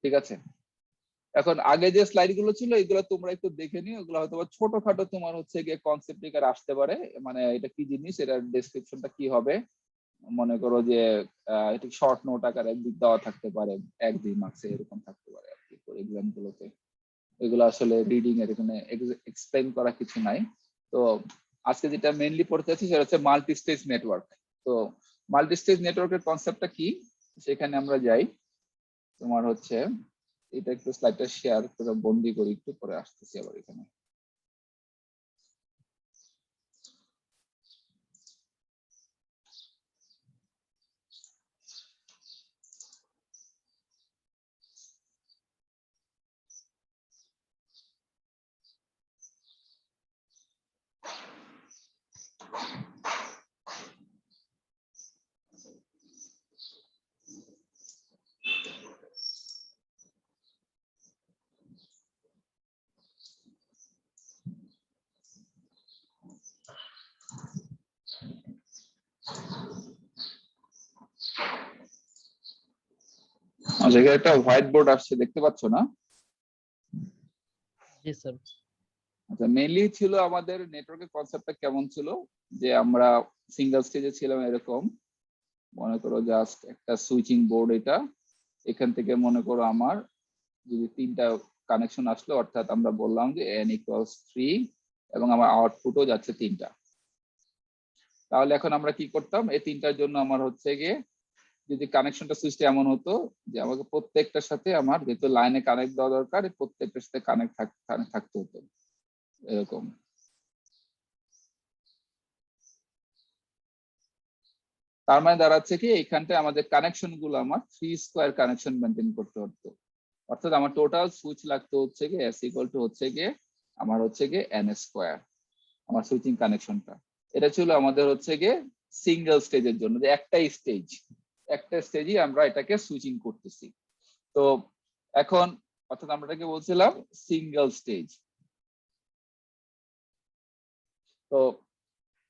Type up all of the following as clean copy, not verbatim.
ঠিক আছে, এখন আগে যে স্লাইড গুলো ছিল এগুলো তোমরা একটু দেখে নিও, ওগুলো হয়তো ছোটখাটো তোমার হচ্ছে গিয়ে কনসেপ্ট আসতে পারে, মানে এটা কি জিনিস, এটার ডেসক্রিপশনটা কি হবে, মনে করো যে এটা শর্ট নোট আকারে একদিক দেওয়া থাকতে পারে, 1-2 মার্কসে এরকম থাকতে পারে আর কি এক্সাম গুলোতে। এগুলো আসলে রিডিং এর এখানে এক্সপ্লেইন করা কিছু নাই। তো আজকে যেটা মেইনলি পড়তে যাচ্ছি সেটা হচ্ছে মাল্টি স্টেজ নেটওয়ার্ক। তো মাল্টি স্টেজ নেটওয়ার্কের কনসেপ্টটা কি, সেখানে আমরা যাই। তোমার হচ্ছে এটা একটু স্লাইডটা শেয়ার করে বন্দি করি, একটু পরে আসতেছি আবার এখানে। আচ্ছা, এখানে একটা হোয়াইট বোর্ড আসছে, দেখতে পাচ্ছ না? জি স্যার। আচ্ছা, মেইনলি ছিল আমাদের নেটওয়ার্কের কনসেপ্টটা কেমন ছিল, যে আমরা সিঙ্গেল স্টেজে ছিলাম এরকম, মনে করো জাস্ট একটা সুইচিং বোর্ড, এটা এখান থেকে মনে করো আমার যদি 3টা কানেকশন আসলো, অর্থাৎ আমরা বললাম যে n=3 এবং আমার আউটপুটও যাচ্ছে 3টা। তাহলে এখন আমরা কি করতাম, এই 3টার জন্য আমার হচ্ছে গিয়ে যদি কানেকশনটা সুইচটা এমন হতো যে আমাকে প্রত্যেকটার সাথে আমার যেহেতু লাইনে কানেক্ট দেওয়া দরকার, প্রত্যেকটার সাথে কানেক্ট থাকতে হতো এরকম। তার মানে দাঁড়াচ্ছে কি, এইখানটায় আমাদের কানেকশন গুলো আমার 3 স্কোয়ার কানেকশন মেনটেন করতে হতো, অর্থাৎ আমার টোটাল সুইচ লাগতো হচ্ছে গিয়ে S হচ্ছে গিয়ে আমার হচ্ছে গিয়ে n স্কোয়ার, আমার সুইচিং কানেকশনটা। এটা ছিল আমাদের হচ্ছে গিয়ে সিঙ্গেল স্টেজের জন্য, যে একটা স্টেজই আমরা এটাকে সুইচিং করতেছি। তো এখন অর্থাৎ আমরা এটাকে বলছিলাম সিঙ্গেল স্টেজ। তো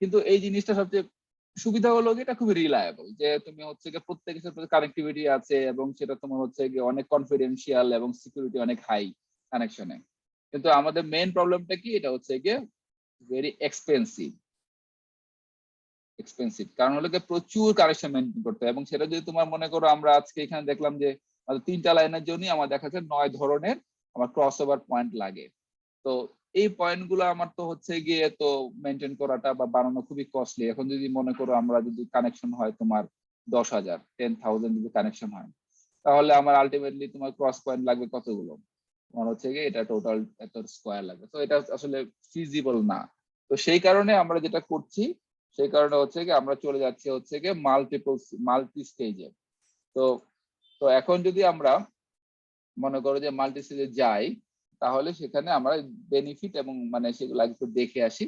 কিন্তু এই জিনিসটা সবচেয়ে সুবিধা হলো যে এটা খুবই রিলায়েবল, যে তুমি হচ্ছে গিয়ে প্রত্যেকের সাথে কানেক্টিভিটি আছে এবং সেটা তোমার হচ্ছে গিয়ে অনেক কনফিডেন্সিয়াল এবং সিকিউরিটি অনেক হাই কানেকশনে। কিন্তু আমাদের মেইন প্রবলেমটা কি, এটা হচ্ছে গিয়ে ভেরি এক্সপেন্সিভ, কারণ হলো গিয়ে প্রচুর কানেকশন মেনটেন করতে হয়, এবং সেটা যদি তোমার মনে করো, আমরা আজকে এখানে দেখলাম যে 3টা লাইনের জন্যই আমার দেখা যাচ্ছে 9 ধরনের আমার ক্রস ওভার পয়েন্ট লাগে। তো এই পয়েন্ট গুলো আমার তো হচ্ছে গিয়ে তো মেনটেন করাটা বা বানানো খুবই কস্টলি। এখন যদি মনে করো আমরা যদি কানেকশন হয় তোমার 10,000 যদি কানেকশন হয়, তাহলে আমার আলটিমেটলি তোমার ক্রস পয়েন্ট লাগবে কতগুলো, তোমার হচ্ছে গিয়ে এটা টোটাল এত স্কোয়ার লাগবে। তো এটা আসলে ফিজিবল না। তো সেই কারণে আমরা যেটা করছি, সেই কারণে হচ্ছে গিয়ে আমরা চলে যাচ্ছি হচ্ছে গিয়ে মাল্টি স্টেজে। তো তো এখন যদি আমরা মনে করো যে মাল্টি স্টেজে যাই, তাহলে সেখানে আমরা বেনিফিট এবং মানে সেগুলো একটু দেখে আসি,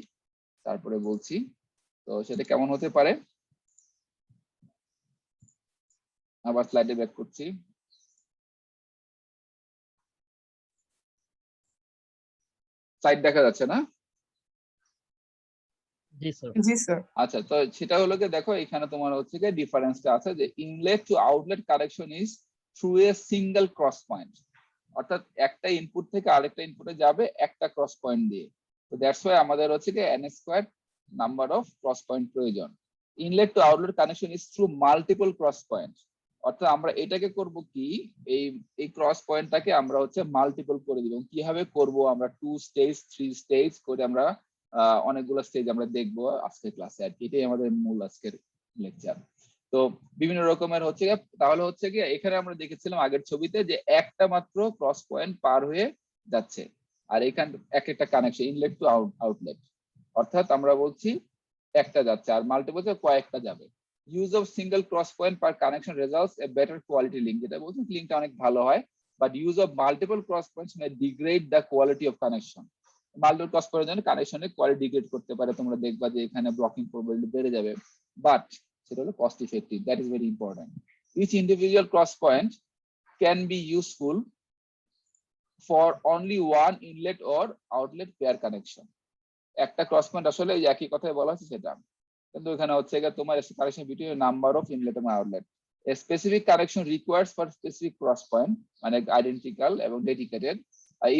তারপরে বলছি। তো সেটা কেমন হতে পারে, আবার স্লাইডে ব্যাক করছি। স্লাইড দেখা যাচ্ছে না? জি স্যার। জি স্যার। আচ্ছা, তো সেটা হলো যে দেখো এখানে তোমার হচ্ছে যে ডিফারেন্সটা আছে, যে inlet to outlet connection is through a single cross point, অর্থাৎ একটা ইনপুট থেকে আরেকটা ইনপুটে যাবে একটা ক্রস পয়েন্ট দিয়ে। তো দ্যাটস ওয়াই আমাদের হচ্ছে যে n square number of cross point প্রয়োজন। Inlet to outlet connection is through multiple cross point, অর্থাৎ আমরা এটাকে করব কি, এই এই ক্রস পয়েন্টটাকে আমরা হচ্ছে মাল্টিপল করে দিব। কিভাবে করব, আমরা 2 স্টেজ 3 স্টেজ করে আমরা অনেকগুলো স্টেজ আমরা দেখবো আজকের ক্লাসে আর কি। এটাই আমাদের মূল আজকের লেকচার। তো বিভিন্ন রকমের হচ্ছে তাহলে হচ্ছে কি, এখানে আমরা দেখেছিলাম আগের ছবিতে যে একটা মাত্র ক্রস পয়েন্ট পার হয়ে যাচ্ছে, আর এখানে একটা কানেকশন ইনলেট টু আউটলেট, অর্থাৎ আমরা বলছি একটা যাচ্ছে আর মাল্টিপল কয়েকটা যাবে। Use of single cross point per connection results a better quality link, যেটা বলছি লিঙ্কটা অনেক ভালো হয়, but use of multiple cross points May degrade the quality of connection. Multiple cross পয়েন্টের জন্য কানেকশনের কোয়ালিটি ডিগ্রেড করতে পারে, তোমরা দেখবা যে এখানে ব্লকিং প্রবাবিলিটি বেড়ে যাবে, বাট সেটা হলো cost effective, that is very important. Each individual cross point can be useful for only one inlet or outlet pair connection. একটা ক্রস পয়েন্ট আসলে একই কথাই বলা হচ্ছে সেটা, কিন্তু এখানে হচ্ছে তোমার connection between number of inlet এবং outlet, A specific connection requires for specific cross point, মানে identical এবং dedicated.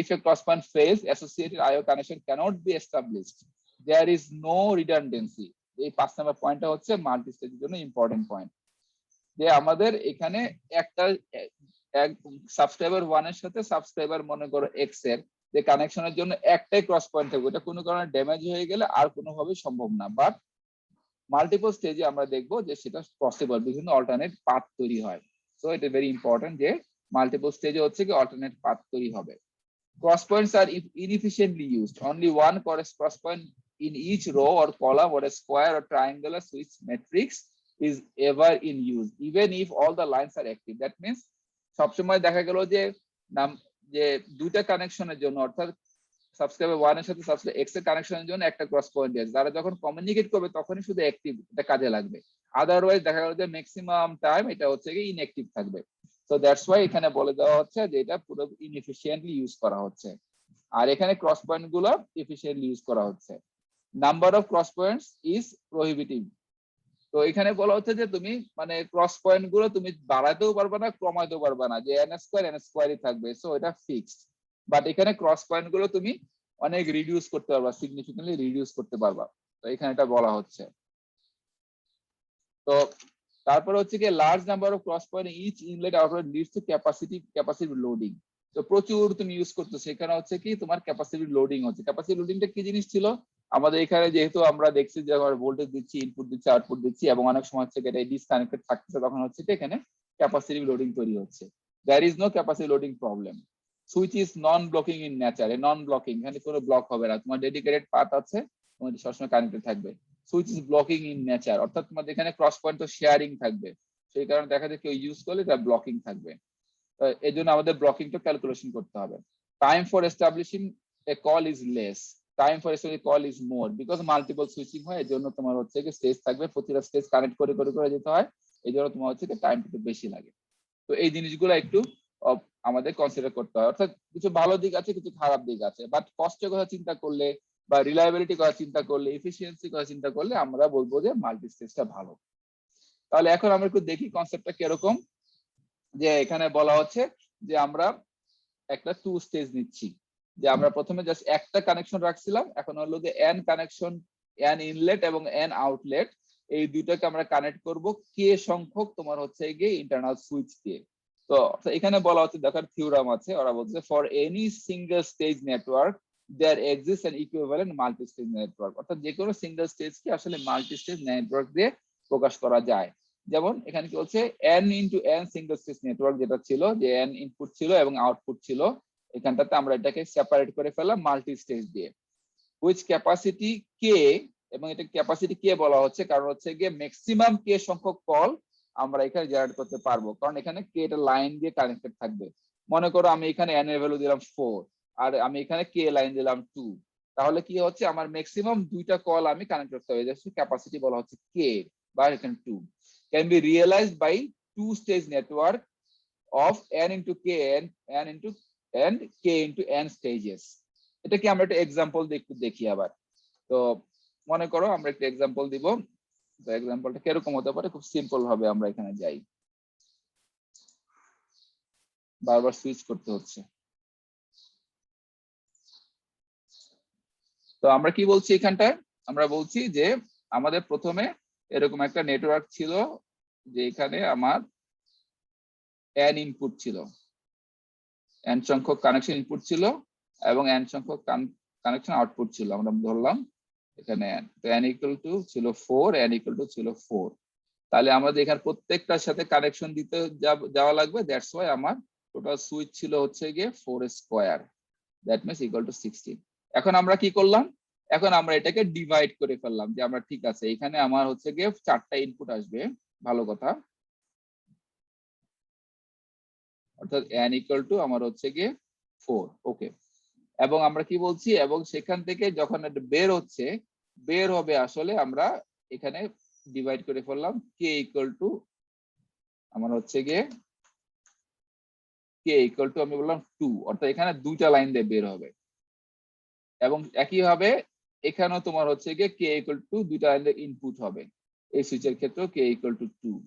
If a cross point fails, associated IO connection cannot be established. There is no redundancy. এই 5 নম্বর পয়েন্টটা হচ্ছে multi স্টেজের জন্য important point. যে আমাদের এখানে একটা সাবস্ক্রাইবার 1 এর সাথে সাবস্ক্রাইবার মনে করো x এর যে কানেকশনের জন্য একটাই ক্রস পয়েন্ট থাকবে, এটা কোনো কারণে ড্যামেজ হয়ে গেলে আর কোনোভাবে সম্ভব না। বাট মাল্টিপল স্টেজে আমরা দেখবো যে সেটা পসিবল, বিভিন্ন অল্টারনেট পাথ তৈরি হয়। সো এটা ভেরি ইম্পর্টেন্ট যে মাল্টিপল স্টেজে হচ্ছে কি অল্টারনেট পাথ তৈরি হবে। Cross points are inefficiently used. Only one cross point in each row or column or a square or triangular switch matrix is ever in use, even if all the lines are active. That means সবসময় দেখা গেল যে দুইটা কানেকশনের জন্য, অর্থাৎ subscriber 1 এর সাথে subscriber x এর কানেকশনের জন্য একটা ক্রস পয়েন্ট আছে, যারা যখন কমিউনিকেট করবে তখনই শুধু অ্যাক্টিভ এটা কাজে লাগবে। আদারওয়াইজ দেখা গেল যে ম্যাক্সিমাম টাইম এটা হচ্ছে কি ইনঅ্যাক্টিভ থাকবে। সো দ্যাটস ওয়াই এখানে বলে দেওয়া হচ্ছে যে এটা পুরো ইনএফিশিয়েন্টলি ইউজ করা হচ্ছে, আর এখানে ক্রস পয়েন্ট গুলো এফিশিয়েন্টলি ইউজ করা হচ্ছে। Number of cross points is prohibitive. তো এখানে বলা হচ্ছে যে তুমি মানে ক্রস পয়েন্ট গুলো তুমি বাড়াতেও পারবে না, কমাতেও পারবে না, যে n স্কয়ারই থাকবে। সো এটা ফিক্সড। বাট এখানে ক্রস পয়েন্ট গুলো তুমি অনেক রিডিউস করতে পারবা, সিগনিফিকেন্টলি রিডিউস করতে পারবা। তো এখানে এটা বলা হচ্ছে। তো তারপরে হচ্ছে কি large number of cross point each inlet outlet leads to capacity loading. তো প্রচুর তুমি ইউজ করতেছো, সেখানে হচ্ছে কি তোমার ক্যাপাসিটি লোডিং হচ্ছে। ক্যাপাসিটি লোডিংটা কি জিনিস ছিল আমাদের এখানে, যেহেতু আমরা দেখছি যে আমরা ভোল্টেজ দিচ্ছি, ইনপুট দিচ্ছি, আউটপুট দিচ্ছি এবং অনেক সময় হচ্ছে এটা ডিসকানেক্টেড থাকছে, তখন হচ্ছে কি এখানে ক্যাপাসিটি লোডিং তৈরি হচ্ছে। There is no capacity loading problem. Switch is non blocking in nature. Non blocking, এখানে কোনো ব্লক হবে না, তোমার ডেডিকেটেড পাথ আছে, তোমার সবসময় কানেক্টেড থাকবে। Switch is blocking in nature, অর্থাৎ তোমাদের এখানে ক্রস পয়েন্ট তো শেয়ারিং থাকবে, সেই কারণে দেখা যায় কেউ ইউজ করলে এটা ব্লকিং থাকবে। এই জন্য আমাদের ব্লকিংটা ক্যালকুলেশন করতে হবে। Time for establishing A call is less, time for establishing call is more, because multiple switching হয়, এই জন্য তোমার হচ্ছে কি স্টেজ থাকবে, প্রতিটা স্টেজ কানেক্ট করে করে করে যেতে হয়, এই জন্য তোমার হচ্ছে কি টাইমটা একটু বেশি লাগে। তো এই জিনিসগুলো একটু আমাদের কনসিডার করতে হয়। অর্থাৎ কিছু ভালো দিক আছে, কিছু খারাপ দিক আছে, বাট কস্টের কথা চিন্তা করলে বা রিলায়েবিলিটি কথা চিন্তা করলে, এফিসিয়েন্সি কথা চিন্তা করলে আমরা বলবো যে মাল্টি স্টেজটা ভালো। তাহলে এখন আমরা একটু দেখি কনসেপ্টটা কিরকম। যে এখানে বলা হচ্ছে যে আমরা একটা 2 স্টেজ নিচ্ছি, যে আমরা প্রথমে জাস্ট একটা কানেকশন রাখছিলাম, এখন হলো যে n কানেকশন, n ইনলেট এবং n আউটলেট, এই দুইটাকে আমরা কানেক্ট করব কে সংখ্যক তোমার হচ্ছে গিয়ে ইন্টারনাল সুইচ দিয়ে। তো এখানে বলা হচ্ছে দেখার থিওরাম আছে, ওরা বলছে for any single stage network there exists an equivalent multi stage network. অর্থাৎ যে কোনো সিঙ্গেল স্টেজকে আসলে মাল্টি স্টেজ নেটওয়ার্ক দিয়ে প্রকাশ করা যায়। যেমন এখানে কি হচ্ছে n into n single stage network যেটা ছিল, যে n ইনপুট ছিল এবং আউটপুট ছিল, এখানটাতে আমরা এটাকে সেপারেট করে ফেললাম মাল্টি স্টেজ দিয়ে। হুইচ ক্যাপাসিটি কে, এবং এটা ক্যাপাসিটি কে বলা হচ্ছে কারণ হচ্ছে গিয়ে ম্যাক্সিমাম কে সংখ্যক কল আমরা এখানে জেনারেট করতে পারবো, কারণ এখানে কে এটা লাইন দিয়ে কানেক্টেড থাকবে। মনে করো আমি এখানে n এর ভ্যালু দিলাম 4 আর আমি এখানে কে লাইন দিলাম 2, তাহলে কি হচ্ছে আমার ম্যাক্সিমাম দুইটা কল আমি কানেক্ট করতে হবে, জাস্ট ক্যাপাসিটি বলা হচ্ছে কে বা এখানে 2 can be realized by two stage network of n into k n into n k into n stages. এটা কি আমরা একটা এক্সাম্পল দেখি আবার। তো মনে করো আমরা একটা এক্সাম্পল দিব, তো এক্সাম্পলটা কিরকম হতে পারে, খুব সিম্পল ভাবে আমরা এখানে যাই, বারবার সুইচ করতে হচ্ছে। তো আমরা কি বলছি এখানটায়, আমরা বলছি যে আমাদের প্রথমে এরকম একটা নেটওয়ার্ক ছিল, যে এখানে আমার n ইনপুট ছিল, n সংখ্যক কানেকশন ইনপুট ছিল এবং n সংখ্যক কানেকশন আউটপুট ছিল, আমরা ধরলাম এখানে n, তো n ইকুয়াল টু ছিল 4, n ইকুয়াল টু ছিল 4। তাহলে আমাদের এখানে প্রত্যেকটার সাথে কানেকশন দিতে যাওয়া লাগবে, দ্যাটস ওয়াই আমার টোটাল সুইচ ছিল হচ্ছে গিয়ে 4 square, that means equal to 16। এখন আমরা কি করলাম, এখন আমরা এটাকে ডিভাইড করে ফেললাম, যে আমরা ঠিক আছে এখানে আমার হচ্ছে গিয়ে 4টা ইনপুট আসবে, ভালো কথা, অর্থাৎ n ইকুয়াল টু আমার হচ্ছে গিয়ে 4, ওকে। এবং আমরা কি বলছি, এবং সেখান থেকে যখন এটা বের হবে আসলে আমরা এখানে ডিভাইড করে ফেললাম k ইকুয়াল টু আমার হচ্ছে গিয়ে k ইকুয়াল টু আমি বললাম 2, অর্থাৎ এখানে দুইটা লাইন দিয়ে বের হবে। এবং একই ভাবে এখানেও তোমার হচ্ছে গিয়ে k ইকুয়াল টু দুইটা লাইন দিয়ে ইনপুট হবে, এই সুইচের ক্ষেত্রেও k ইকুয়াল টু 2।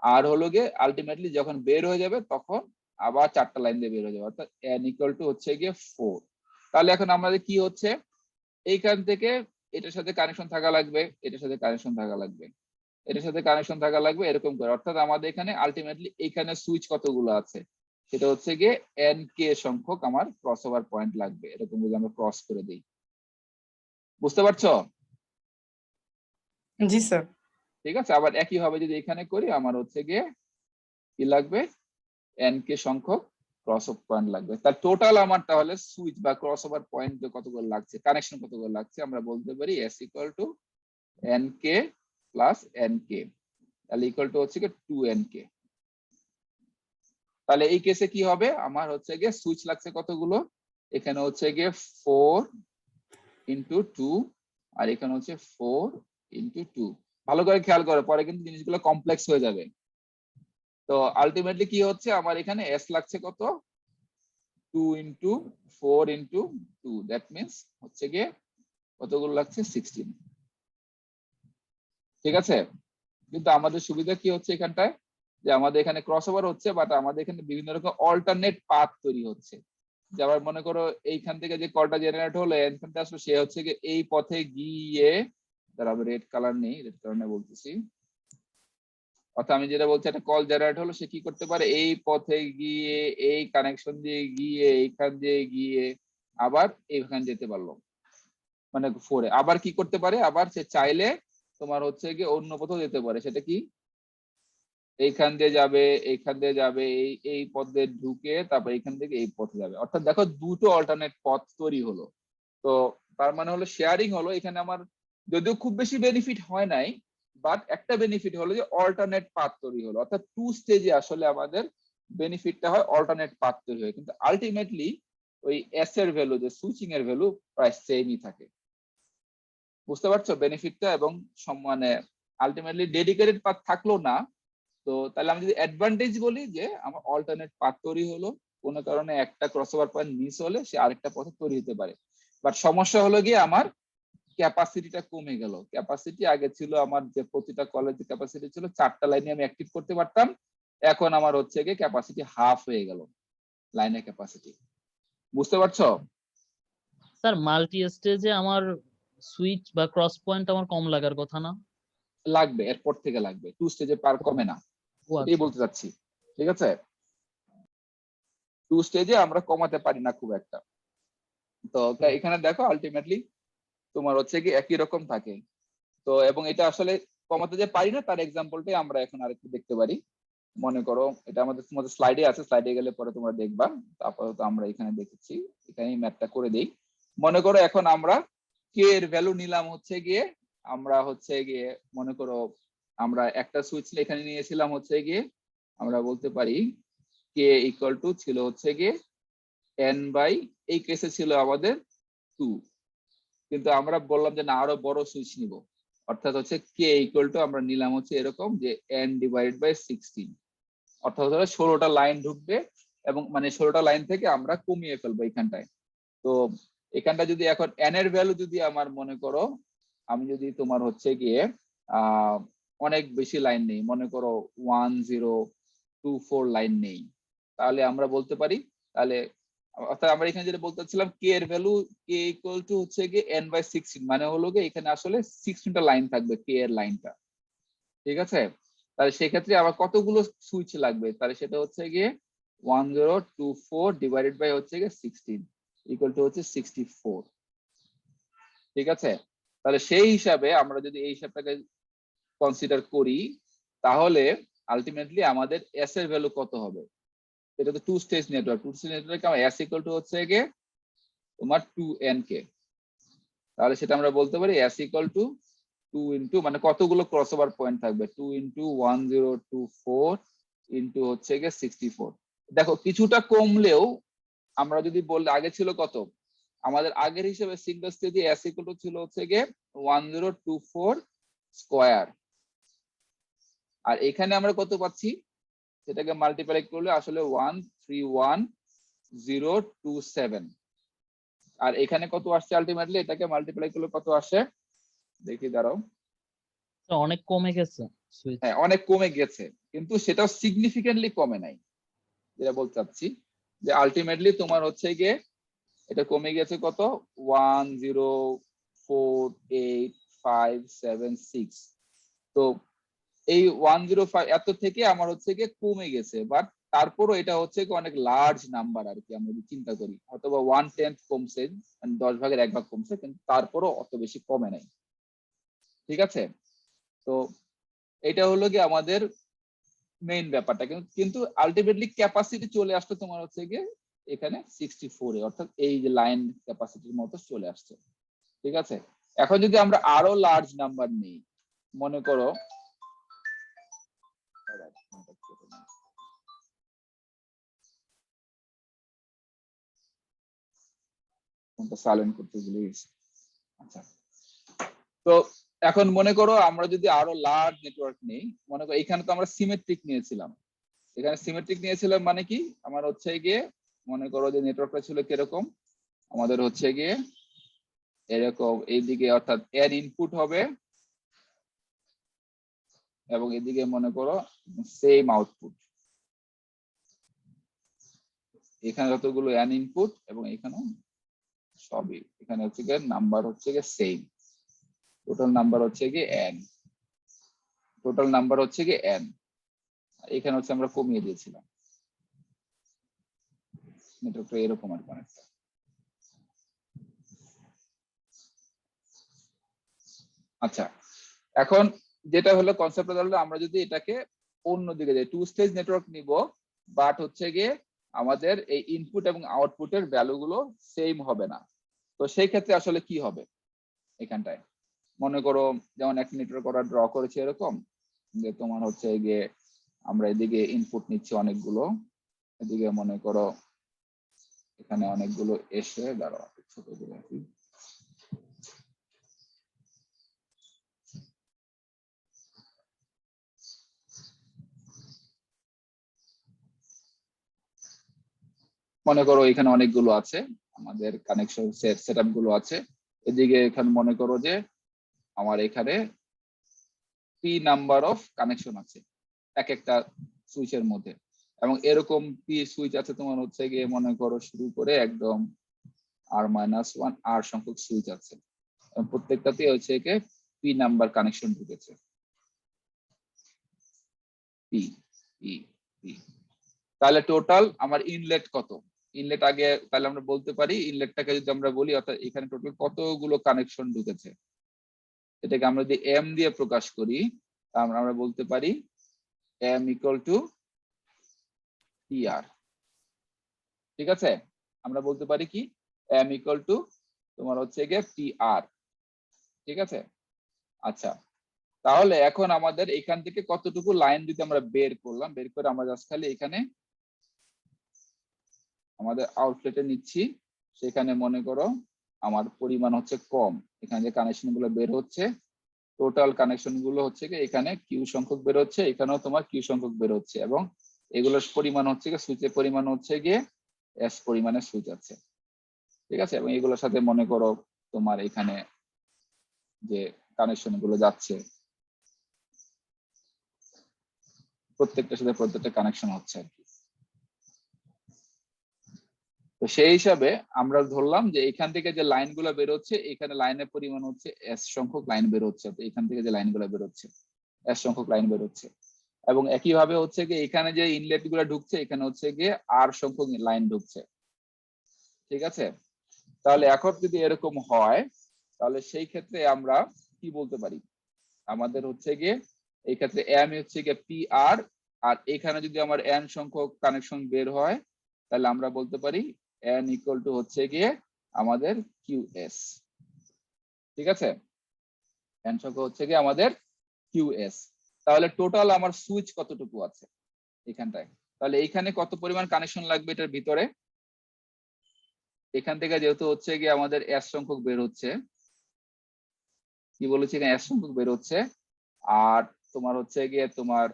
আর হলো গিয়ে আলটিমেটলি যখন বের হয়ে যাবে তখন আবার 4টা লাইন দিয়ে বের হয়ে যাবে, অর্থাৎ n ইকুয়াল টু হচ্ছে গিয়ে 4। তাহলে এখন আমাদের কি হচ্ছে, এইখান থেকে এটার সাথে কানেকশন থাকা লাগবে, এটার সাথে কানেকশন থাকা লাগবে, এটার সাথে কানেকশন থাকা লাগবে, এরকম করে। অর্থাৎ আমাদের এখানে আলটিমেটলি এখানে সুইচ কতগুলো আছে, সেটা হচ্ছে গিয়ে n কে সংখ্যক আমার ক্রস ওভার পয়েন্ট লাগবে, এরকম যদি আমরা ক্রস করে দিই। বুঝতে পারছো? জি স্যার। ঠিক আছে, আবার একই ভাবে যদি এখানে করি, আমার হচ্ছে গিয়ে কি লাগবে, n কে সংখ্যক ক্রস ওভার পয়েন্ট লাগবে। তার টোটাল আমার তাহলে সুইচ বা ক্রস ওভার পয়েন্ট কতগুলো লাগছে, কানেকশন কতগুলো লাগছে, আমরা বলতে পারি s equal to nk plus nk, তাহলে ইকুয়াল টু হচ্ছে গিয়ে 2nk। তাহলে এই কেসে কি হবে, আমার হচ্ছে গিয়ে সুইচ লাগছে কতগুলো, এখানে হচ্ছে গিয়ে 4 ইন্টু 2, আর এখানে হচ্ছে 4 ইন্টু 2। ভালো করে খেয়াল করো, পরে কিন্তু জিনিসগুলো কমপ্লেক্স হয়ে যাবে। তো আলটিমেটলি কি হচ্ছে, আমার এখানে এস লাগছে কত, 2 ইন্টু 4 ইন্টু 2, দ্যাট মিনস হচ্ছে গিয়ে কতগুলো লাগছে, 16। ঠিক আছে, কিন্তু আমাদের সুবিধা কি হচ্ছে এখানটায়, যে আমাদের এখানে ক্রস ওভার হচ্ছে, বাট আমাদের এখানে বিভিন্ন রকম অল্টারনেট পাথ তৈরি হচ্ছে। যেমন মনে করো এইখান থেকে যে কলটা জেনারেট হলো, এখান থেকে আসলে সে হচ্ছে গিয়ে এই পথে গিয়ে, দাঁড়াবে রেড কালার নেই, রেড কালার বলতেছি, অর্থাৎ আমি যেটা বলছি, একটা কল জেনারেট হলো, সে কি করতে পারে, এই পথে গিয়ে, এই কানেকশন দিয়ে গিয়ে, এইখান দিয়ে গিয়ে আবার এইখানে যেতে পারলো, মানে 4-এ আবার কি করতে পারে, আবার সে চাইলে তোমার হচ্ছে গিয়ে অন্য কোথাও যেতে পারে, সেটা কি, এইখান দিয়ে যাবে, এইখান দিয়ে যাবে, এই পথ দিয়ে ঢুকে তারপর এইখান থেকে এই পথে যাবে। অর্থাৎ দেখো দুটো অল্টারনেট পথ তৈরি হলো। তো তার মানে হলো শেয়ারিং হলো এখানে আমার, যদিও খুব বেশি বেনিফিট হয় নাই, বাট একটা বেনিফিট হলো যে অল্টারনেট পাথ তৈরি হলো। অর্থাৎ 2 স্টেজে আসলে আমাদের বেনিফিটটা হয় অল্টারনেট পাথ তৈরি হয়, কিন্তু আলটিমেটলি ওই এস এর ভ্যালু, যে সুইচিং এর ভ্যালু প্রায় সেমই থাকে। বুঝতে পারছো বেনিফিটটা? এবং মানে আলটিমেটলি ডেডিকেটেড পাথ থাকলো না। তো তাহলে আমি যদি অ্যাডভান্টেজ বলি, যে আমার অল্টারনেট পাথ তৈরি হলো, কোনো কারণে একটা ক্রসওভার পয়েন্ট মিস হলে সে আরেকটা পথে তৈরি হতে পারে। বাট সমস্যা হলো গিয়ে আমার ক্যাপাসিটিটা কমে গেল। ক্যাপাসিটি আগে ছিল আমার, যে প্রতিটা কলেজের ক্যাপাসিটি ছিল 4টা লাইনে আমি অ্যাক্টিভ করতে পারতাম, এখন আমার হচ্ছে গিয়ে ক্যাপাসিটি হাফ হয়ে গেল, লাইনের ক্যাপাসিটি। বুঝতে পারছো? স্যার মাল্টি স্টেজে আমার সুইচ বা ক্রস পয়েন্ট আমার কম লাগার কথা না? লাগবে, এরপর থেকে লাগবে, 2 স্টেজে পার কমে না, ও এটাই আচ্ছা। বলতে চাচ্ছি। ঠিক আছে, 2 স্টেজে আমরা কমাতে পারি না খুব একটা। তো এখানে দেখো আলটিমেটলি তোমার হচ্ছে কি একই রকম থাকে। তো এবং এটা আসলে কমাতে যে পারি না, তার এক্সাম্পলটাই আমরা এখন আরেকটু দেখতে পারি। মনে করো এটা আমাদের তোমাদের স্লাইডে আছে, স্লাইডে গেলে পরে তোমরা দেখবা। আপাতত আমরা এখানে দেখেছি, এখানেই ম্যাথটা করে দেই। মনে করো এখন আমরা কে এর ভ্যালু নিলাম হচ্ছে গিয়ে, আমরা হচ্ছে গিয়ে মনে করো আমরা একটা সুইচ এখানে নিয়েছিলাম হচ্ছে গিয়ে, আমরা বলতে পারি কে ইকুয়াল টু ছিল হচ্ছে গিয়ে n বাই, এই কেসে ছিল আমাদের 2, কিন্তু আমরা বললাম যে না আরো বড় সুইচ নিব, অর্থাৎ হচ্ছে কে ইকুয়াল টু আমরা নিলাম হচ্ছে এরকম যে n ডিভাইডেড বাই 16, অর্থাৎ হচ্ছে 16টা লাইন ঢুকবে, এবং মানে 16টা লাইন থেকে আমরা কমিয়ে ফেলবো এইখানটায়। তো এখানটা যদি এখন n এর ভ্যালু যদি আমার মনে করো, আমি যদি তোমার হচ্ছে গিয়ে অনেক বেশি লাইন নেই, মনে করো 1024 লাইন নেই, তাহলে আমরা বলতে পারি, তাহলে অর্থাৎ আমরা এখানে যেটা বলতে চাচ্ছিলাম, কে এর ভ্যালু কে ইকুয়াল টু হচ্ছে গিয়ে n বাই 16, মানে হলো গিয়ে এখানে আসলে 16টা লাইন থাকবে কে এর লাইনটা। ঠিক আছে, তাহলে সেক্ষেত্রে আবার কতগুলো সুইচ লাগবে, তাহলে সেটা হচ্ছে গিয়ে 1024 ডিভাইডেড বাই হচ্ছে গিয়ে 16 ইকুয়াল টু হচ্ছে 64। ঠিক আছে, তাহলে সেই হিসাবে আমরা যদি এই হিসাবটাকে কনসিডার করি, তাহলে আলটিমেটলি আমাদের এস এর ভ্যালু কত হবে, এটা তো 2 স্টেজ নেটওয়ার্ক, 2 স্টেজ নেটওয়ার্কে আমার এস ইকুয়াল টু হচ্ছে গিয়ে তোমার 2nk, তাহলে সেটা আমরা বলতে পারি এস ইকুয়াল টু 2 ইন্টু, মানে কতগুলো ক্রসওভার পয়েন্ট থাকবে, 2 ইন্টু 1024 ইন্টু হচ্ছে গিয়ে 64। দেখো কিছুটা কমলেও, আমরা যদি বললে আগে ছিল কত, আমাদের আগের হিসেবে সিঙ্গেল স্টেজে এস ইকুয়াল টু ছিল হচ্ছে গিয়ে 1024 স্কয়ার, আর এখানে আমরা কত পাচ্ছি, সেটাকে মাল্টিপ্লাই করলে আসলে 131027, আর এখানে কত আসছে আলটিমেটলি, এটাকে মাল্টিপ্লাই করলে কত আসে দেখি, দাঁড়াও, অনেক কমে গেছে সুইচ। হ্যাঁ অনেক কমে গেছে। কিন্তু সেটাও সিগনিফিকেন্টলি কমে নাই, যেটা বলতে চাচ্ছি যে আলটিমেটলি তোমার হচ্ছে গিয়ে এটা কমে গেছে কত 1048576। তো এই 105 এত থেকে আমার হচ্ছে গিয়ে কমে গেছে, বাট তারপরও এটা হচ্ছে কি অনেক লার্জ নাম্বার আর কি। আমরা যদি চিন্তা করি অথবা 1/10 কমছে, 10 ভাগের 1 ভাগ কমছে, কিন্তু তারপরও অত বেশি কমে নাই। ঠিক আছে, তো এটা হলো কি আমাদের মেইন ব্যাপারটা। কিন্তু আলটিমেটলি ক্যাপাসিটি চলে আসতো তোমার হচ্ছে গিয়ে এখানে 64 এ, অর্থাৎ এই যে লাইন ক্যাপাসিটির মতো চলে আসছে। ঠিক আছে, এখন যদি আমরা আরো লার্জ নাম্বার নিই, মনে করো সাইলেন্ট করতে ভুলে গেছি। আচ্ছা, তো এখন মনে করো আমরা যদি আরো লার্জ নেটওয়ার্ক নেই, মনে করো এখানে তো আমরা সিমেট্রিক নিয়েছিলাম, এখানে সিমেট্রিক নিয়েছিলাম মানে কি আমার হচ্ছে গিয়ে মনে করো যে নেটওয়ার্কটা ছিল কিরকম, আমাদের হচ্ছে গিয়ে এরকম এইদিকে, অর্থাৎ এর ইনপুট হবে এবং এদিকে মনে করো সেম আউটপুট। এখানে যতগুলো এন ইনপুট এবং এখানে সবই, এখানে হচ্ছে গিয়ে নাম্বার হচ্ছে গিয়ে সেম, টোটাল নাম্বার হচ্ছে গিয়ে এন, টোটাল নাম্বার হচ্ছে গিয়ে এন। এখানে হচ্ছে আমরা কমিয়ে দিয়েছিলাম, নেটওয়ার্কটা এরকম আর কানেক্ট। আচ্ছা, এখন যেটা হলো কনসেপ্টটা হলো আমরা যদি এটাকে অন্যদিকে যাই, 2 স্টেজ নেটওয়ার্ক নিব, বাট হচ্ছে গিয়ে আমাদের এই ইনপুট এবং আউটপুটের ভ্যালুগুলো সেম হবে না। তো সেই ক্ষেত্রে আসলে কি হবে এখানটায়, মনে করো যেমন একটা নেটওয়ার্ক ওরা ড্র করেছে এরকম যে তোমার হচ্ছে গিয়ে আমরা এদিকে ইনপুট নিচ্ছি অনেকগুলো, এদিকে মনে করো এখানে অনেকগুলো এসে দাঁড়াও ছোট করে রাখি। মনে করো এখানে অনেকগুলো আছে আমাদের কানেকশন সেটআপ গুলো আছে, এদিকে এখানে মনে করো যে আমার এখানে পি নাম্বার অফ কানেকশন আছে এক একটা সুইচের মধ্যে, এবং এরকম পি সুইচ আছে তোমার হচ্ছে গিয়ে মনে করো শুরু করে একদম R-1 আর সংখ্যক সুইচ আছে, এবং প্রত্যেকটাতে হচ্ছে গিয়ে পি নাম্বার কানেকশন ঢুকেছে, পি পি পি। তাহলে টোটাল আমার ইনলেট কত, ইনলেট আগে তাহলে আমরা বলতে পারি ইনলেটটাকে যদি আমরা বলি, অর্থাৎ এখানে টোটাল কতগুলো কানেকশন ঢুকেছে, এটাকে আমরা যদি এম দিয়ে প্রকাশ করি আমরা বলতে পারি এম ইকুয়াল টু টিআর। ঠিক আছে, আমরা বলতে পারি কি এম ইকুয়াল টু তোমার হচ্ছে গিয়ে টিআর। ঠিক আছে, আচ্ছা, তাহলে এখন আমাদের এখান থেকে কতটুকু লাইন যদি আমরা বের করলাম, বের করে আমরা জাস্ট খালি এখানে আমাদের আউটলেটে নিচ্ছি, সেখানে মনে করো আমার পরিমাণ হচ্ছে কম, এখানে যে কানেকশন গুলো বের হচ্ছে টোটাল কানেকশন গুলো হচ্ছে কি এখানে কিউ সংখ্যক বের হচ্ছে, এখানেও তোমার কিউ সংখ্যক বের হচ্ছে, এবং এগুলোর পরিমাণ হচ্ছে কি সুইচের পরিমাণ হচ্ছে গিয়ে এস পরিমাণের সুইচ আছে। ঠিক আছে, এবং এগুলোর সাথে মনে করো তোমার এখানে যে কানেকশন গুলো যাচ্ছে প্রত্যেকটার সাথে প্রত্যেকটা কানেকশন হচ্ছে আর কি। তো সেই হিসাবে আমরা ধরলাম যে এখান থেকে যে লাইনগুলো বের হচ্ছে, এখানে লাইনের পরিমাণ হচ্ছে এস সংখ্যক লাইন বের হচ্ছে, তো এখান থেকে যে লাইনগুলো বের হচ্ছে এস সংখ্যক লাইন বের হচ্ছে, এবং একইভাবে হচ্ছে কি এখানে যে ইনলেট গুলো ঢুকছে এখানে হচ্ছে গিয়ে আর সংখ্যক লাইন ঢুকছে। ঠিক আছে, তাহলে এখন যদি এরকম হয় তাহলে সেই ক্ষেত্রে আমরা কি বলতে পারি, আমাদের হচ্ছে গিয়ে এই ক্ষেত্রে এম হচ্ছে গিয়ে পি আর, আর এখানে যদি আমার এন সংখ্যক কানেকশন বের হয় তাহলে আমরা বলতে পারি এন ইকুয়াল টু হচ্ছে গিয়ে আমাদের কিউএস। ঠিক আছে, এন সংখ্যক হচ্ছে গিয়ে আমাদের কিউএস। তাহলে টোটাল আমার সুইচ কতটুকু আছে এখানটায়, তাহলে এইখানে কত পরিমাণ কানেকশন লাগবে এটার ভিতরে, এখান থেকে যেহেতু হচ্ছে গিয়ে আমাদের এস সংখ্যক বের হচ্ছে, কি বলেছি এখানে এস সংখ্যক বের হচ্ছে, আর তোমার হচ্ছে গিয়ে তোমার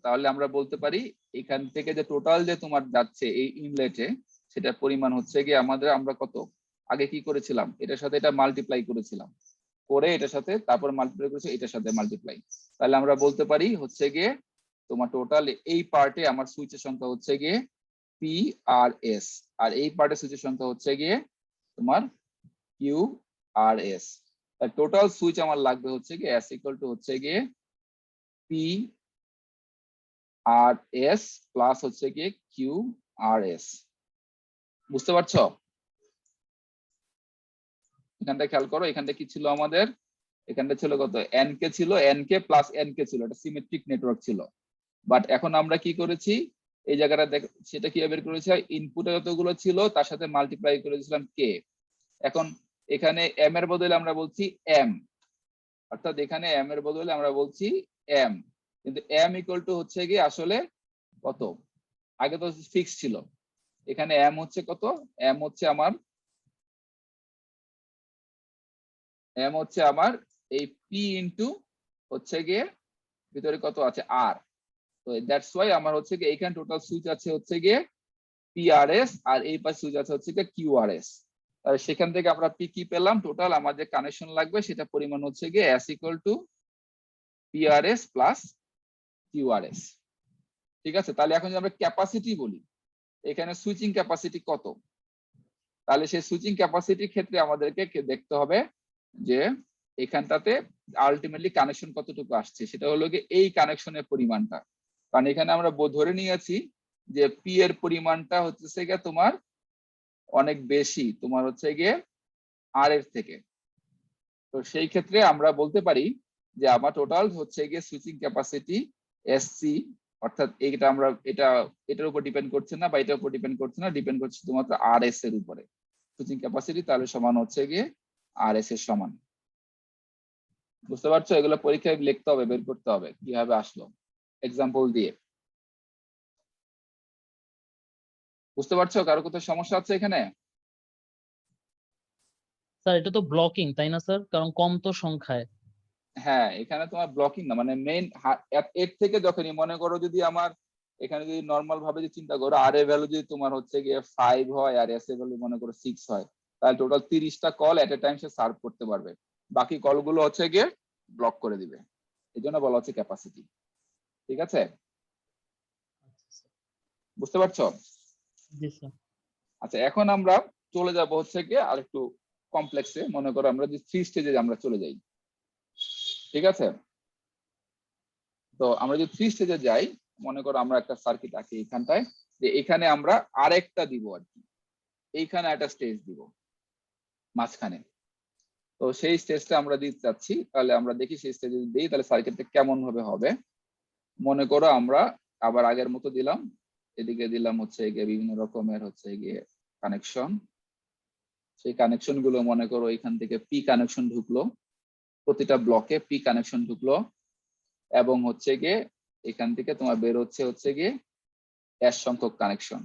তাহলে আমরা বলতে পারি এখান থেকে যে টোটাল যে তোমার যাচ্ছে এই ইনলেটে সেটার পরিমাণ হচ্ছে গিয়ে আমাদের আমরা কত আগে কি করেছিলাম, এটার সাথে এটা মাল্টিপ্লাই করেছিলাম, করে এটার সাথে তারপর মাল্টিপ্লাই করেছি এটার সাথে মাল্টিপ্লাই, তাহলে আমরা বলতে পারি হচ্ছে গিয়ে তোমার টোটাল এই পার্টে আমার সুইচের সংখ্যা হচ্ছে গিয়ে পি আর এস, আর এই পার্টে সুইচের সংখ্যা হচ্ছে গিয়ে তোমার Q R S. Total switch আমার লাগবে হচ্ছে গিয়ে এস ইকুয়াল টু হচ্ছে গিয়ে পি আর এস প্লাস হচ্ছে গিয়ে কিউ আর এস। বুঝতে পারছো? এখানটা খেয়াল করো, এখানটা কি ছিল আমাদের, এখানটা ছিল কত, এন কে ছিল, N k plus N K ছিল, এটা সিমেট্রিক নেটওয়ার্ক ছিল। বাট এখন আমরা কি করেছি, এই জায়গাটা দেখ, সেটা কি বের করেছি, ইনপুটে যতগুলো ছিল তার সাথে মাল্টিপ্লাই করে দিয়েছিলাম কে। এখন এখানে এম এর বদলে আমরা বলছি এম, অর্থাৎ এখানে এম এর বদলে আমরা বলছি এম, কিন্তু এম ইকুয়াল টু হচ্ছে কি আসলে কত, আগে তো ফিক্স ছিল, এখানে এম হচ্ছে কত, এম হচ্ছে আমার এই পি ইন্টু হচ্ছে গিয়ে ভিতরে কত আছে আর। তো দ্যাটস ওয়াই আমার হচ্ছে গিয়ে এইখানে টোটাল সুইচ আছে হচ্ছে গিয়ে পিআরএস, আর এই পাশে সুইচ আছে হচ্ছে গিয়ে কিউআরএস। সেখান থেকে আমরা পি কি পেলাম, টোটাল আমার যে কানেকশন লাগবে সেটা পরিমাণ হচ্ছে গিয়ে S equal to PRS plus QRS. ঠিক আছে, তাহলে এখন যদি আমরা ক্যাপাসিটি বলি, এখানে সুইচিং ক্যাপাসিটি কত, তাহলে সেই সুইচিং ক্যাপাসিটির ক্ষেত্রে আমাদেরকে দেখতে হবে যে এখানটাতে আলটিমেটলি কানেকশন কতটুকু আসছে, সেটা হলো গিয়ে এই কানেকশনের পরিমাণটা। কারণ এখানে আমরা ধরে নিয়েছি যে পি এর পরিমাণটা হচ্ছে গিয়ে তোমার অনেক বেশি, তোমার হচ্ছে গিয়ে আর এর থেকে। তো সেই ক্ষেত্রে আমরা বলতে পারি যে আমার টোটাল হচ্ছে গিয়ে সুইচিং ক্যাপাসিটি এসসি, অর্থাৎ এটা আমরা এটার উপর ডিপেন্ড করছে না বা এটার উপর ডিপেন্ড করছে না, ডিপেন্ড করছে শুধুমাত্র আর এস এর উপরে। সুইচিং ক্যাপাসিটি তাহলে সমান হচ্ছে গিয়ে আর এস এর সমান। বুঝতে পারছো? এগুলো পরীক্ষায় লিখতে হবে, বের করতে হবে কিভাবে আসলো এক্সাম্পল দিয়ে। বুঝতে পারছো? কারো কোথাও সমস্যা আছে এখানে? স্যার এটা তো ব্লকিং তাই না স্যার, কারণ কম তো সংখ্যায়। হ্যাঁ, এখানে তোমার ব্লকিং না, মানে মেইন এর থেকে যখনই মনে করো যদি আমার এখানে যদি নর্মাল ভাবে যে চিন্তা করো, আর এ ভ্যালু যদি তোমার হচ্ছে গিয়ে 5 হয় আর এস এ ভ্যালু মনে করো 6 হয়, তাহলে টোটাল 30টা কল এট এ টাইম সে সার্ভ করতে পারবে, বাকি কলগুলো হচ্ছে গিয়ে ব্লক করে দিবে। এই জন্য বলা হচ্ছে ক্যাপাসিটি। ঠিক আছে, বুঝতে পারছো? জি স্যার। আচ্ছা, এখন আমরা চলে যাব হচ্ছে গিয়ে আর একটু কমপ্লেক্সে, মনে করো আমরা যে 3 স্টেজে আমরা চলে যাই। ঠিক আছে, তো আমরা যদি 3 স্টেজে যাই, মনে করো আমরা একটা সার্কিট আঁকি এখানটায়, যে এখানে আমরা আরেকটা দিব আর কি, এইখানে একটা স্টেজ দিব মাঝখানে। তো সেই স্টেজটা আমরা দিতে চাচ্ছি, তাহলে আমরা দেখি সেই স্টেজে যদি দিই তাহলে সার্কিটটা কেমন ভাবে হবে। মনে করো আমরা আবার আগের মতো দিলাম, এদিকে দিলাম হচ্ছে গিয়ে বিভিন্ন রকমের হচ্ছে গিয়ে কানেকশন। সেই কানেকশন গুলো মনে করো এখান থেকে পি কানেকশন ঢুকলো, প্রতিটা ব্লকে পি কানেকশন ঢুকলো, এবং হচ্ছে গিয়ে এখান থেকে তোমার বের হচ্ছে গিয়ে এস সংখ্যক কানেকশন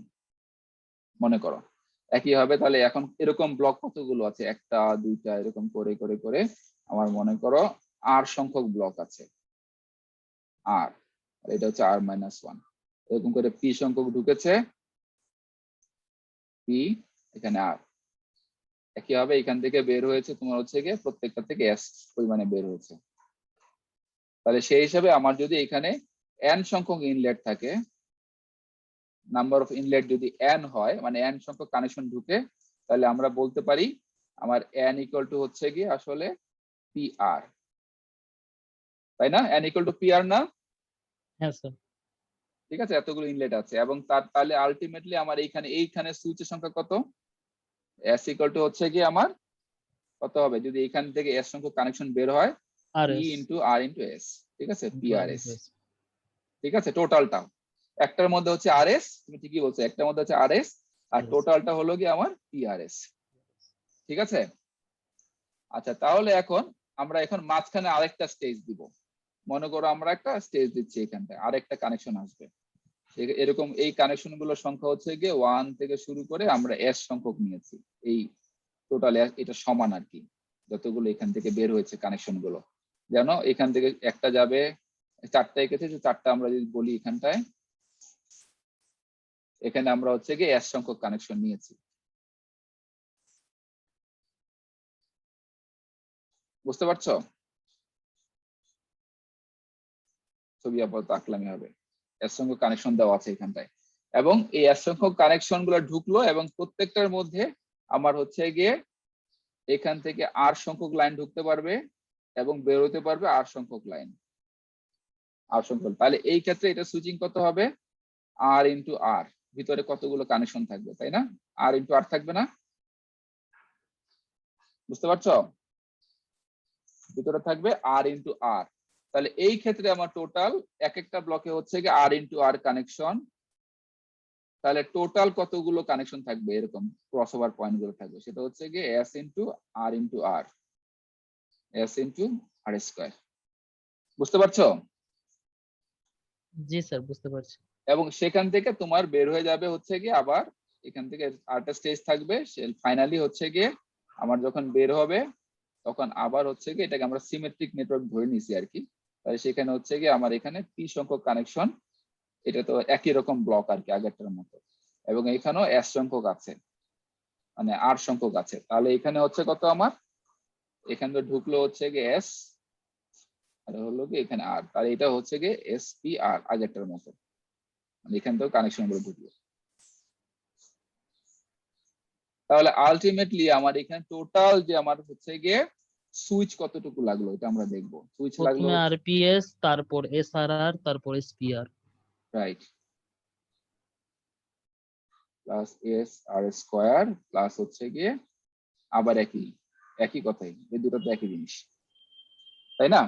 মনে করো। একই হবে, তাহলে এখন এরকম ব্লক কতগুলো আছে, একটা দুইটা এরকম করে করে করে আমার মনে করো আর সংখ্যক ব্লক আছে, আর এটা হচ্ছে আর মাইনাস 1, এরকম করে পি সংখ্যক ঢুকেছে, পি এখানে আর। একই হবে এখান থেকে বের হয়েছে তোমার হচ্ছে গিয়ে প্রত্যেকটা থেকে এস পরিমাণে বের হয়েছে। তাহলে সেই হিসাবে আমার যদি এখানে এন সংখ্যক ইনলেট থাকে, নাম্বার অফ ইনলেট যদি এন হয়, মানে এন সংখ্যক কানেকশন ঢুকে, তাহলে আমরা বলতে পারি আমার এন ইকুয়াল টু হচ্ছে গিয়ে আসলে পি আর, তাই না? N equal to P R না? হ্যাঁ স্যার। ঠিক আছে, এতগুলো ইনলেট আছে, এবং তার তাহলে আলটিমেটলি আমার এইখানে সুইচের সংখ্যা কত, এস ইকুয়াল টু হচ্ছে গিয়ে আমার কত হবে, যদি এখান থেকে এস সংখ্যক কানেকশন বের হয়, আর পি এস ইন্টু আর ইন্টু এস। ঠিক আছে, পি আর আর এস। ঠিক আছে, টোটালটা একটার মধ্যে হচ্ছে আর এস, তুমি ঠিকই বলছো, একটার মধ্যে হচ্ছে আর এস, আর টোটালটা হলো কি আমার পি আর এস। ঠিক আছে, আচ্ছা তাহলে আমরা এখন মাঝখানে আরেকটা স্টেজ দিব। মনে করো আমরা একটা স্টেজ দিচ্ছি, এখানটায় আরেকটা কানেকশন আসবে, এরকম এই কানেকশন গুলোর সংখ্যা হচ্ছে গিয়ে 1 থেকে শুরু করে আমরা এস সংখ্যক নিয়েছি, এই টোটাল এটা সমান আর কি, যতগুলো এখান থেকে বের হয়েছে কানেকশন গুলো। যেন এখান থেকে একটা যাবে, 4টা এঁকেছে, যে 4টা আমরা যদি বলি এখানটায়, এখানে আমরা হচ্ছে গিয়ে এস সংখ্যক কানেকশন নিয়েছি। বুঝতে পারছো? ছবি আপাতত আঁকলামই হবে। এস সংখ্যক কানেকশন দেওয়া আছে এখানটায়, এবং এই এস সংখ্যক কানেকশন গুলো ঢুকলো এবং প্রত্যেকটার মধ্যে আমার হচ্ছে গিয়ে এখান থেকে আর সংখ্যক লাইন ঢুকতে পারবে এবং বের হতে পারবে আর সংখ্যক লাইন, আর সংখ্যক। তাহলে এই ক্ষেত্রে এটা সুইচিং কত হবে, আর ইন্টু আর, ভিতরে কতগুলো কানেকশন থাকবে তাই না, আর ইন্টু আর থাকবে না, বুঝতে পারছো, ভিতরে থাকবে আর ইন্টু আর। তাহলে এই ক্ষেত্রে আমার টোটাল এক একটা ব্লকে হচ্ছে কি আর ইন্টু আর কানেকশন, তাহলে টোটাল কতগুলো কানেকশন থাকবে এরকম ক্রস ওভার পয়েন্ট গুলো থাকবে, সেটা হচ্ছে কি এস ইন্টু আর, এস ইন্টু আর স্কোয়ার, বুঝতে পারছো। জি স্যার, বুঝতে পারছি। এবং সেখান থেকে তোমার বের হয়ে যাবে হচ্ছে গিয়ে আবার এখান থেকে আরেকটা স্টেজ থাকবে, ফাইনালি হচ্ছে গিয়ে আমার যখন বের হবে তখন আবার হচ্ছে গিয়ে এটাকে আমরা সিমেট্রিক নেটওয়ার্ক ধরে নিছি আর কি। তাহলে সেখানে হচ্ছে গিয়ে আমার এখানে পি সংখ্যক কানেকশন, এটা তো একই রকম ব্লক আর কি আগেরটার মতো, এবং এখানেও এস সংখ্যক আছে, মানে আর সংখ্যক আছে। তাহলে এখানে হচ্ছে কত আমার, এখানে তো ঢুকলো হচ্ছে গিয়ে এস, আর হলো কি এখানে আর, তাহলে এটা হচ্ছে গিয়ে এস পি আর আগেরটার মতো, মানে এখান থেকে কানেকশন গুলো ঢুকলো। তাহলে আলটিমেটলি আমার এখানে টোটাল যে আমার হচ্ছে গিয়ে সুইচ কতটুকু লাগলো এটা আমরা দেখবো। সুইচ লাগলো প্রথমে আরপিএস, তারপর এসআরআর, তারপর এসপিআর। রাইট, প্লাস এস আর স্কোয়ার প্লাস হচ্ছে গিয়ে আবার একই কথাই, এই দুটো তো একই জিনিস তাই না।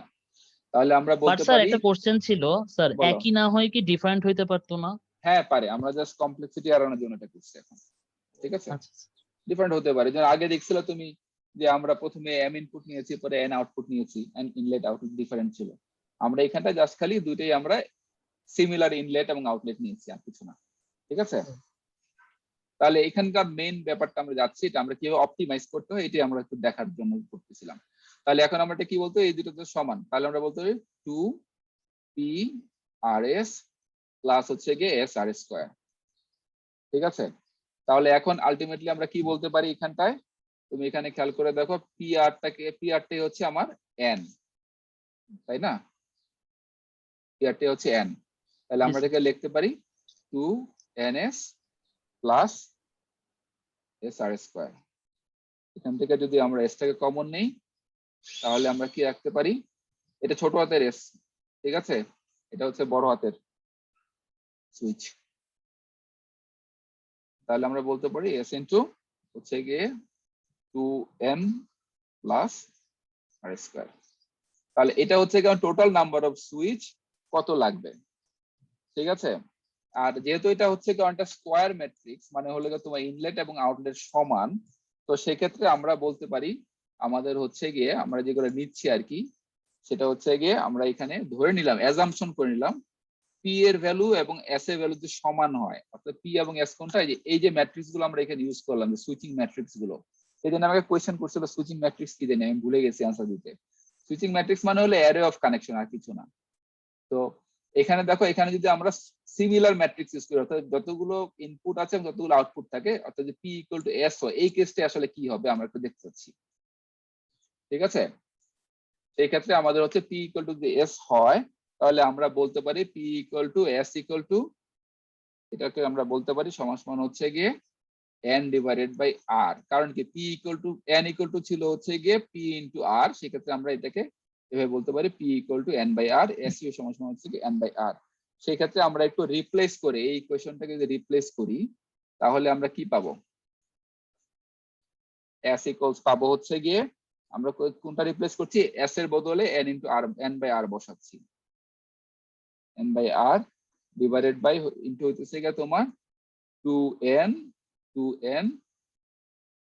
তাহলে আমরা বাট বলতে স্যার পারি, একটা কোশ্চেন ছিল স্যার, বলো। একই না হয় কি ডিফারেন্ট হইতে পারতো না? হ্যাঁ পারে, আমরা জাস্ট কমপ্লেক্সিটি এড়ানোর জন্য এটা করছি এখন, ঠিক আছে। আচ্ছা ডিফারেন্ট হতে পারে, যেমন আগে দেখছিল তুমি যে আমরা প্রথমে এম ইনপুট নিয়েছি পরে এন আউটপুট নিয়েছি, এন্ড ইনলেট আউটপুট ডিফারেন্ট ছিল। আমরা এখানটা জাস্ট খালি দুইটাই আমরা সিমিলার ইনলেট এবং আউটলেট নিয়েছি, আর কিছু না, ঠিক আছে। তাহলে এখানকার মেইন ব্যাপারটা আমরা যাচ্ছি, এটা আমরা কিভাবে অপটিমাইজ করতে হয় এটাই আমরা একটু দেখার জন্য করতেছিলাম। তাহলে এখন আমরা এটা কি বলতো, এই দুটো তো সমান, তাহলে আমরা বলতে পারি 2 পি আর এস প্লাস হচ্ছে গিয়ে এস আর স্কোয়ার, ঠিক আছে। তাহলে এখন আলটিমেটলি আমরা কি বলতে পারি এখানটায়, তুমি এখানে খেয়াল করে দেখো, পি আরটাই হচ্ছে আমার এন, তাই না, পি আরটাই হচ্ছে এন। তাহলে আমরা এটাকে লিখতে পারি 2 এন এস প্লাস এস আর স্কোয়ার। এখান থেকে যদি আমরা এসটাকে কমন নেই তাহলে আমরা কি রাখতে পারি, এটা ছোট হাতের এস, ঠিক আছে, এটা হচ্ছে বড় হাতের সুইচ। তাহলে আমরা বলতে পারি এস ইন্টু হচ্ছে গিয়ে 2n প্লাস আর স্কোয়ার। তাহলে এটা হচ্ছে গিয়ে টোটাল নাম্বার অফ সুইচ কত লাগবে, ঠিক আছে। আর যেহেতু এটা হচ্ছে কি একটা স্কোয়ার ম্যাট্রিক্স, মানে হলো গিয়ে তোমার ইনলেট এবং আউটলেট সমান, তো সেক্ষেত্রে আমরা বলতে পারি আমাদের হচ্ছে গিয়ে আমরা যেগুলো নিচ্ছি আর কি, সেটা হচ্ছে গিয়ে আমরা এখানে ধরে নিলাম, অ্যাজাম্পশন করে নিলাম পি এর ভ্যালু এবং এস এর ভ্যালু যদি সমান হয়, অর্থাৎ পি এবং এস কোনটা, এই যে ম্যাট্রিক্স গুলো আমরা এখানে ইউজ করলাম, সুইচিং ম্যাট্রিক্স গুলো। এই জন্য আমাকে কোয়েশ্চেন করছিল সুইচিং ম্যাট্রিক্স কি জানি, আমি ভুলে গেছি আনসার দিতে। সুইচিং ম্যাট্রিক্স মানে হলো অ্যারে অফ কানেকশন, আর কিছু না। তো এখানে দেখো, এখানে যদি আমরা সিমিলার ম্যাট্রিক্স ইউজ করি, অর্থাৎ যতগুলো ইনপুট আছে এবং যতগুলো আউটপুট থাকে, অর্থাৎ যে পি ইকুয়াল টু এস হয়, এই কেসটা আসলে কি হবে আমরা একটু দেখতে পাচ্ছি, ঠিক আছে। সেই ক্ষেত্রে আমাদের হচ্ছে পি ইকুয়াল টু যদি এস হয়, তাহলে আমরা বলতে পারি P equal two S equal to, এটাকে আমরা বলতে পারি সমান সমান হচ্ছে গিয়ে n ডিভাইডেড বাই আর। কারণ কি P equal to n equal to ছিল হচ্ছে গিয়ে পি ইন্টু আর, সেক্ষেত্রে আমরা এটাকে এভাবে বলতে পারি P equal to n by R, SU সমান সমান হচ্ছে কি n বাই আর। সেই ক্ষেত্রে আমরা একটু রিপ্লেস করে এই ইকুয়েশনটাকে যদি রিপ্লেস করি তাহলে আমরা কি পাবো, s ইকুয়ালস পাবো হচ্ছে গিয়ে, আমরা কোনটা রিপ্লেস করছি, s এর বদলে n into R, n by R বসাচ্ছি, n by R divided by into হইতেছে গিয়ে তোমার 2n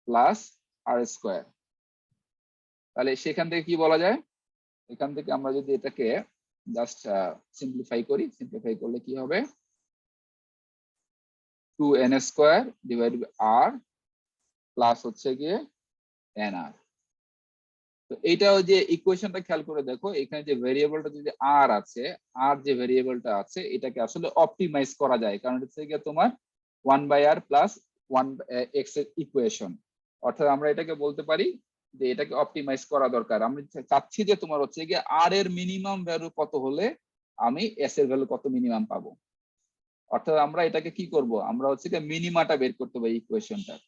প্লাস আর স্কোয়ার। তাহলে সেখান থেকে কি বলা যায়, এখান থেকে আমরা যদি এটাকে জাস্ট সিম্পলিফাই করি, সিম্পলিফাই করলে কি হবে, 2n square divide by R plus হচ্ছে গিয়ে nr। তো এইটাও যে ইকুয়েশনটা খেয়াল করে দেখো, এখানে যে ভেরিয়েবলটা যদি আর আছে, আর যে ভেরিয়েবলটা আছে এটাকে আসলে অপটিমাইজ করা যায়, কারণ হচ্ছে গিয়ে তোমার 1 বাই আর প্লাস 1 এক্স এর ইকুয়েশন। অর্থাৎ আমরা এটাকে বলতে পারি যে এটাকে অপটিমাইজ করা দরকার। আমি চাচ্ছি যে তোমার হচ্ছে গিয়ে আর এর মিনিমাম ভ্যালু কত হলে আমি এস এর ভ্যালু কত মিনিমাম পাবো, অর্থাৎ আমরা এটাকে কি করব, আমরা হচ্ছে কি মিনিমাটা বের করতে হবে।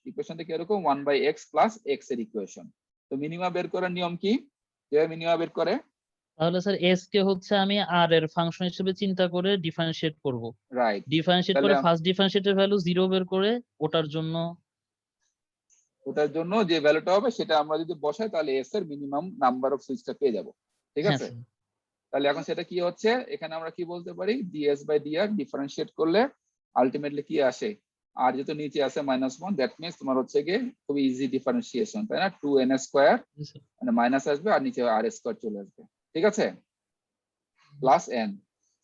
ইকুয়েশনটা কি এরকম 1/x প্লাস x এর ইকুয়েশন। তো মিনিমা বের করার নিয়ম কি, কিভাবে মিনিমা বের করে? তাহলে স্যার এস কে হচ্ছে আমি আর এর ফাংশন হিসেবে চিন্তা করে ডিফারেন্সিয়েট করব। রাইট। ডিফারেন্সিয়েট তাহলে করে ফার্স্ট ডিফারেন্সিয়েটের ভ্যালু 0 বের করে ওটার জন্য ওটার জন্য যে ভ্যালুটা হবে সেটা আমরা যদি বসাই তাহলে s এর মিনিমাম নাম্বার অফ সুইচটা পেয়ে যাব। ঠিক হ্যাঁ আছে, স্যার। তাহলে এখন সেটা কি হচ্ছে, এখানে আমরা কি বলতে পারি, ds বাই dr ডিফারেন্সিয়েট করলে আলটিমেটলি কি আসে, আর যেহেতু নিচে আছে -1, দ্যাট মিন্স তোমার হচ্ছে গিয়ে খুব ইজি ডিফারেন্সিয়েশন, তাই না? 2n স্কয়ার জি স্যার। মানে মাইনাস আসবে আর নিচে আর স্কয়ার চলে আসবে, ঠিক আছে, প্লাস n।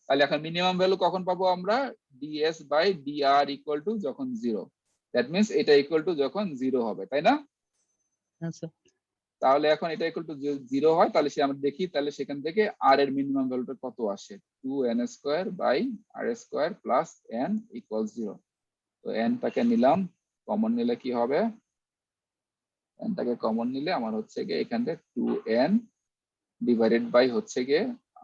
তাহলে এখন মিনিমাম ভ্যালু কখন পাবো আমরা, ds by dr equal to যখন 0, দ্যাট মিন্স এটা ইকুয়াল টু যখন 0 হবে, তাই না? হ্যাঁ স্যার। তাহলে এখন এটা ইকুয়াল টু 0 হয়, তাহলে সে আমরা দেখি তাহলে সেখান থেকে r এর মিনিমাম ভ্যালুটা কত আসে, 2n square by r square plus n equal 0। তো n টাকে নিলাম, কমন নিলে কি হবে, n টাকে কমন নিলে আমার হচ্ছে গিয়ে এখান থেকে 2n ডিভাইডেড বাই হচ্ছে গিয়ে